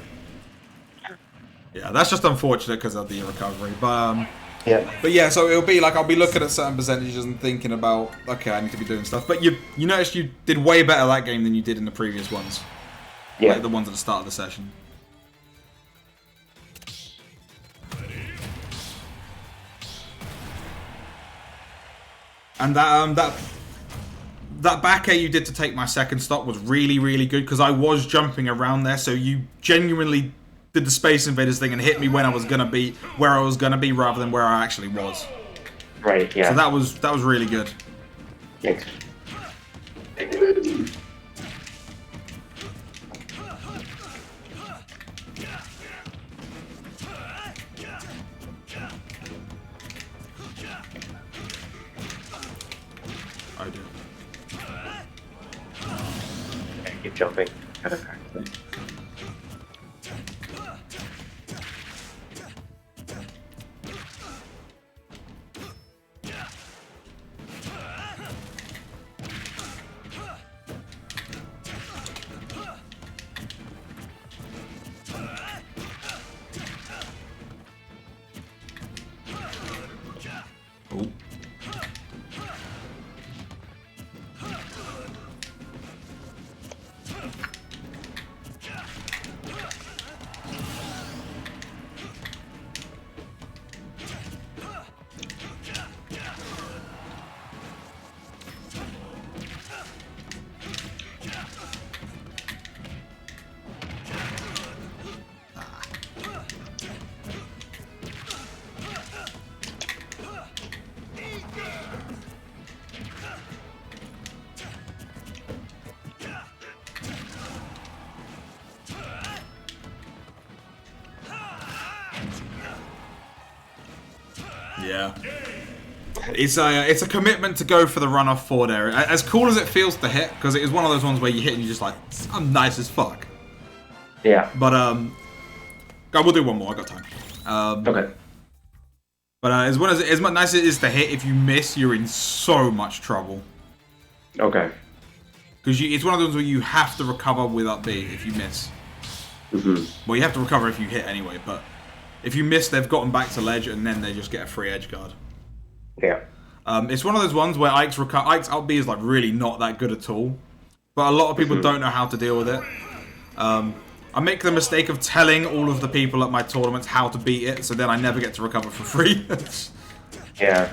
Yeah, that's just unfortunate because of the recovery. But yeah, so it'll be like I'll be looking at certain percentages and thinking about, okay, I need to be doing stuff. But you noticed you did way better that game than you did in the previous ones. Yeah. Like the ones at the start of the session. And that back air you did to take my second stop was really, really good because I was jumping around there, so you genuinely did the Space Invaders thing and hit me when I was gonna be where I was gonna be rather than where I actually was. Right. Yeah. So that was really good. Thanks. I do. Okay, keep jumping. Gotta practice. Oh. Yeah. It's a commitment to go for the run off forward area. As cool as it feels to hit, because it is one of those ones where you hit and you're just like, I'm nice as fuck. Yeah. But we'll do one more. I got time. Okay. But as much nice as it is to hit, if you miss, you're in so much trouble. Okay. Because it's one of those where you have to recover with up B if you miss. Mm-hmm. Well, you have to recover if you hit anyway, but if you miss, they've gotten back to ledge, and then they just get a free edge guard. Yeah. It's one of those ones where Ike's up B is like really not that good at all, but a lot of people don't know how to deal with it. I make the mistake of telling all of the people at my tournaments how to beat it, so then I never get to recover for free. Yeah.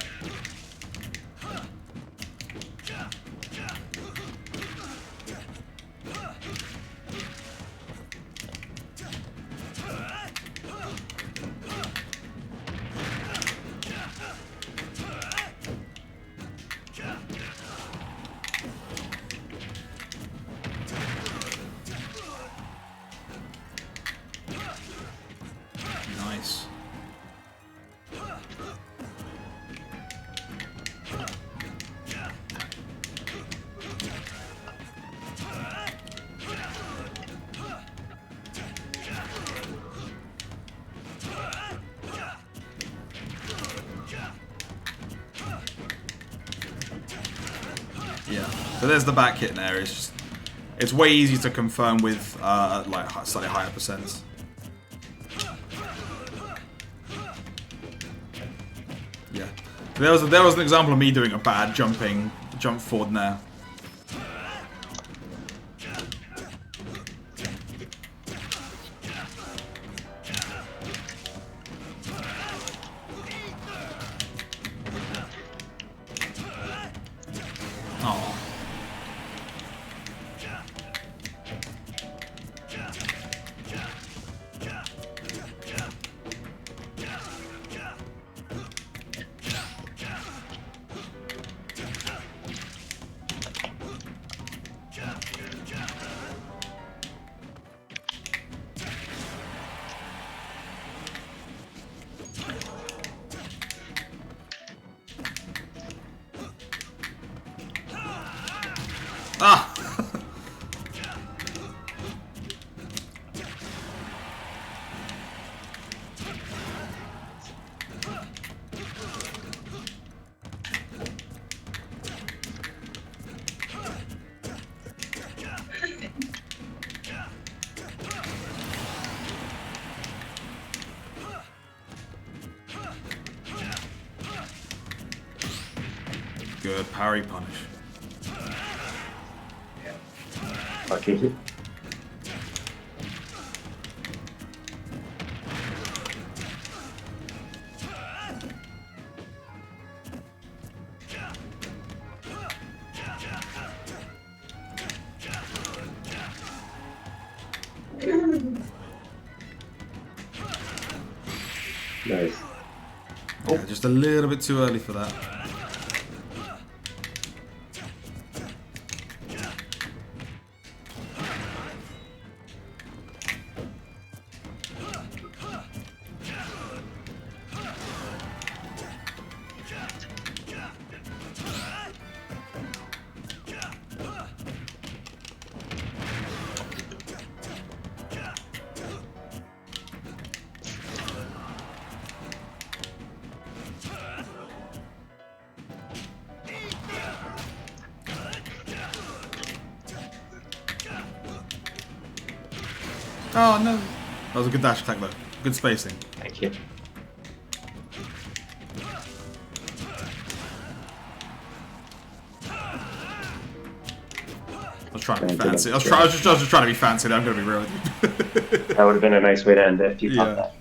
Nice. Yeah. So there's the back hit there. It's way easier to confirm with like slightly higher percents. Yeah. There was an example of me doing a bad jump forward there. Oh. Ah! Good parry punish. Lucky. Yeah, just a little bit too early for that. Oh no! That was a good dash attack though. Good spacing. Thank you. I was trying to be fancy. I was just trying to be fancy. I'm going to be real with you. That would have been a nice way to end it if you thought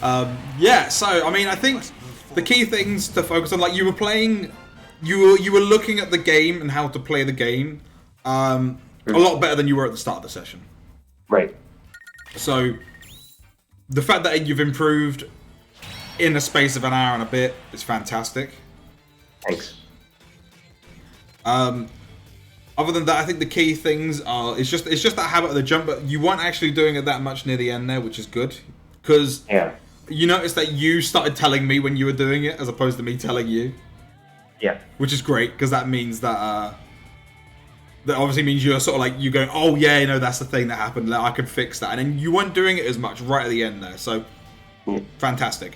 that. Yeah. So I mean, I think the key things to focus on, like you were playing, you were looking at the game and how to play the game, a lot better than you were at the start of the session. Right. So the fact that you've improved in the space of an hour and a bit is fantastic. Thanks. Other than that, I think the key things are it's just that habit of the jump, but you weren't actually doing it that much near the end there, which is good because you noticed that you started telling me when you were doing it as opposed to me telling you. Yeah. Which is great because that means that that obviously means you're sort of like you going, oh yeah, you know that's the thing that happened. Like, I could fix that, and then you weren't doing it as much right at the end there. So fantastic.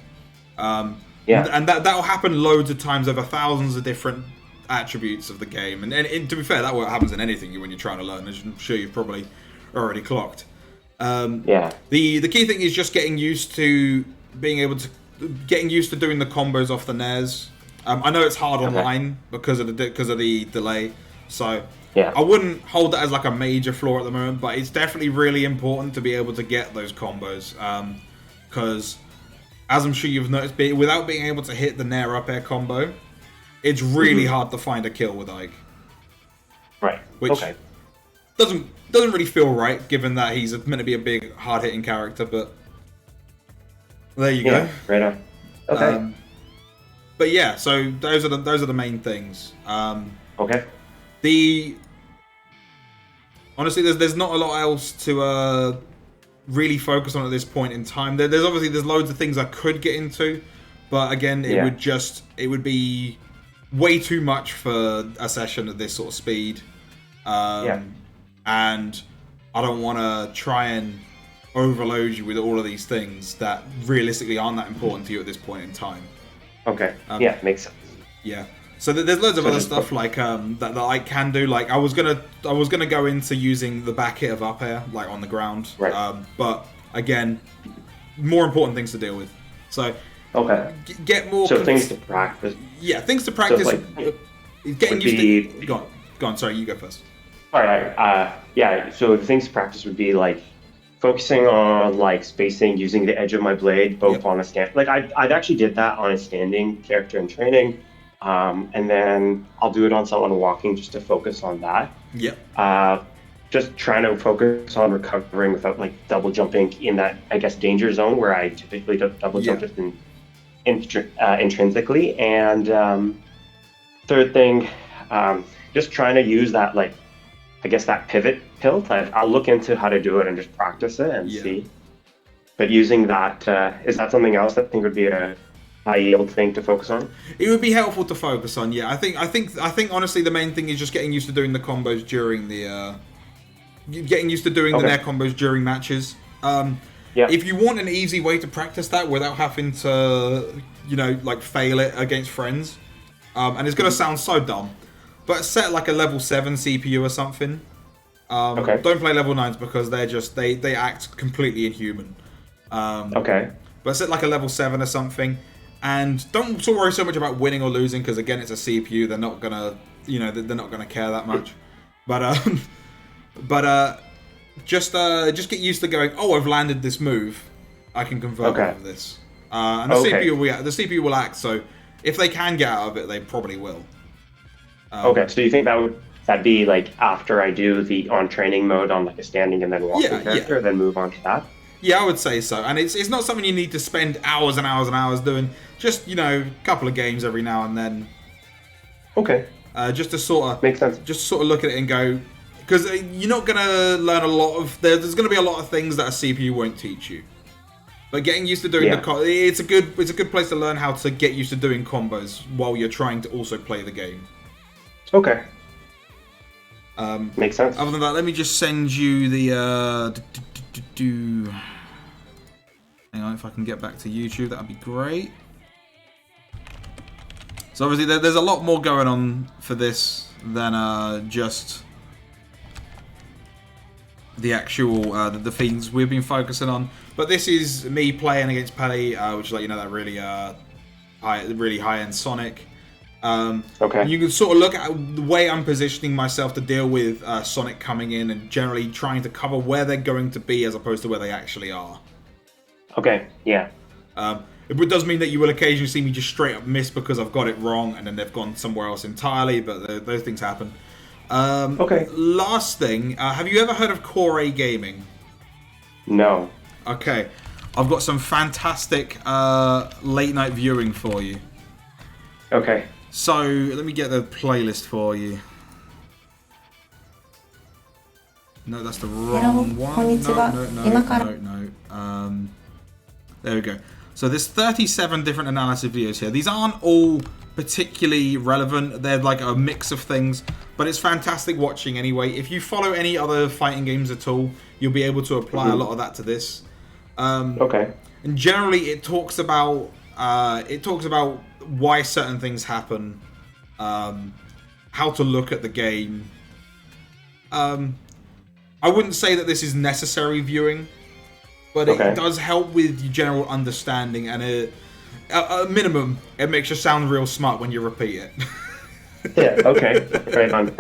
And that'll happen loads of times over thousands of different attributes of the game, and to be fair, that what happens in anything when you're trying to learn, as I'm sure you've probably already clocked. The key thing is just getting used to doing the combos off the nairs. I know it's hard online because of the delay, so I wouldn't hold that as like a major flaw at the moment, but it's definitely really important to be able to get those combos because as I'm sure you've noticed, without being able to hit the nair up air combo, it's really hard to find a kill with Ike. Right. Which doesn't really feel right, given that he's meant to be a big, hard-hitting character. But there you go. Right on. Okay. But yeah, so those are the main things. Okay. Honestly, there's not a lot else to really focus on at this point in time. There's loads of things I could get into, but again, it would be way too much for a session at this sort of speed. And I don't want to try and overload you with all of these things that realistically aren't that important to you at this point in time. Okay. Makes sense. Yeah. So there's loads of other stuff like that I can do. Like I was gonna go into using the back hit of up air like on the ground. Right. But again, more important things to deal with. So get more. So things to practice. Yeah, things to practice. So getting used to. Go on. Sorry, you go first. All right. So the things to practice would be like focusing on like spacing, using the edge of my blade both on a stand. Like I'd actually did that on a standing character in training, and then I'll do it on someone walking just to focus on that. Yep. Just trying to focus on recovering without like double jumping in that danger zone where I typically double jump just intrinsically. And third thing, just trying to use that that pivot tilt. I'll look into how to do it and just practice it and see. But using that, is that something else that I think would be a high yield thing to focus on? It would be helpful to focus on. Yeah, I think honestly the main thing is just getting used to doing the combos during the the nair combos during matches. If you want an easy way to practice that without having to, fail it against friends, and it's gonna sound so dumb, but set like a level 7 CPU or something. Don't play level 9s because they act completely inhuman. But set like a level 7 or something, and don't worry so much about winning or losing because again it's a CPU. They're not gonna care that much. But just get used to going. Oh, I've landed this move. I can convert over this. And the CPU will act. So if they can get out of it, they probably will. So you think that'd be like after I do the on training mode on like a standing and then walking character, then move on to that? Yeah, I would say so. And it's not something you need to spend hours and hours and hours doing. Just, a couple of games every now and then. Okay. Just to sort of... Makes sense. Just sort of look at it and go... Because you're not going to learn a lot of... There's going to be a lot of things that a CPU won't teach you. But getting used to doing it's a good place to learn how to get used to doing combos while you're trying to also play the game. Okay. Makes sense. Other than that, let me just send you the... Hang on, if I can get back to YouTube, that'd be great. So obviously there's a lot more going on for this than just the actual the things we've been focusing on. But this is me playing against Pele, which is that really high-end Sonic. Okay. You can sort of look at the way I'm positioning myself to deal with Sonic coming in and generally trying to cover where they're going to be as opposed to where they actually are. Okay, yeah. It does mean that you will occasionally see me just straight up miss because I've got it wrong and then they've gone somewhere else entirely, but those things happen. Okay. Last thing, have you ever heard of Core A Gaming? No. Okay. I've got some fantastic late night viewing for you. Okay. So, let me get the playlist for you. No, that's the wrong one. No. There we go. So there's 37 different analysis videos here. These aren't all particularly relevant. They're like a mix of things, but it's fantastic watching anyway. If you follow any other fighting games at all, you'll be able to apply a lot of that to this. Okay. And generally, it talks about why certain things happen, how to look at the game. I wouldn't say that this is necessary viewing, but it does help with your general understanding, and at a minimum, it makes you sound real smart when you repeat it. Yeah, okay. Right on.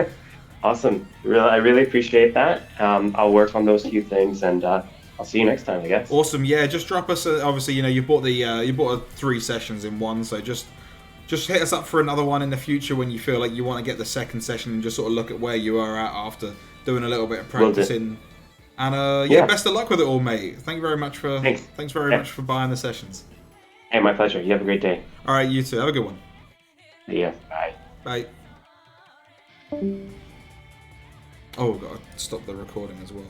Awesome. I really appreciate that. I'll work on those few things, and I'll see you next time, I guess. Awesome. Yeah, just drop us. Obviously, you bought 3 sessions in one, so just hit us up for another one in the future when you feel like you want to get the second session and just sort of look at where you are at after doing a little bit of practicing. And best of luck with it all, mate. Thank you very much for Thanks very much for buying the sessions. Hey, my pleasure. You have a great day. All right, you too. Have a good one. See ya. Bye. Bye. Oh, I've got to stop the recording as well.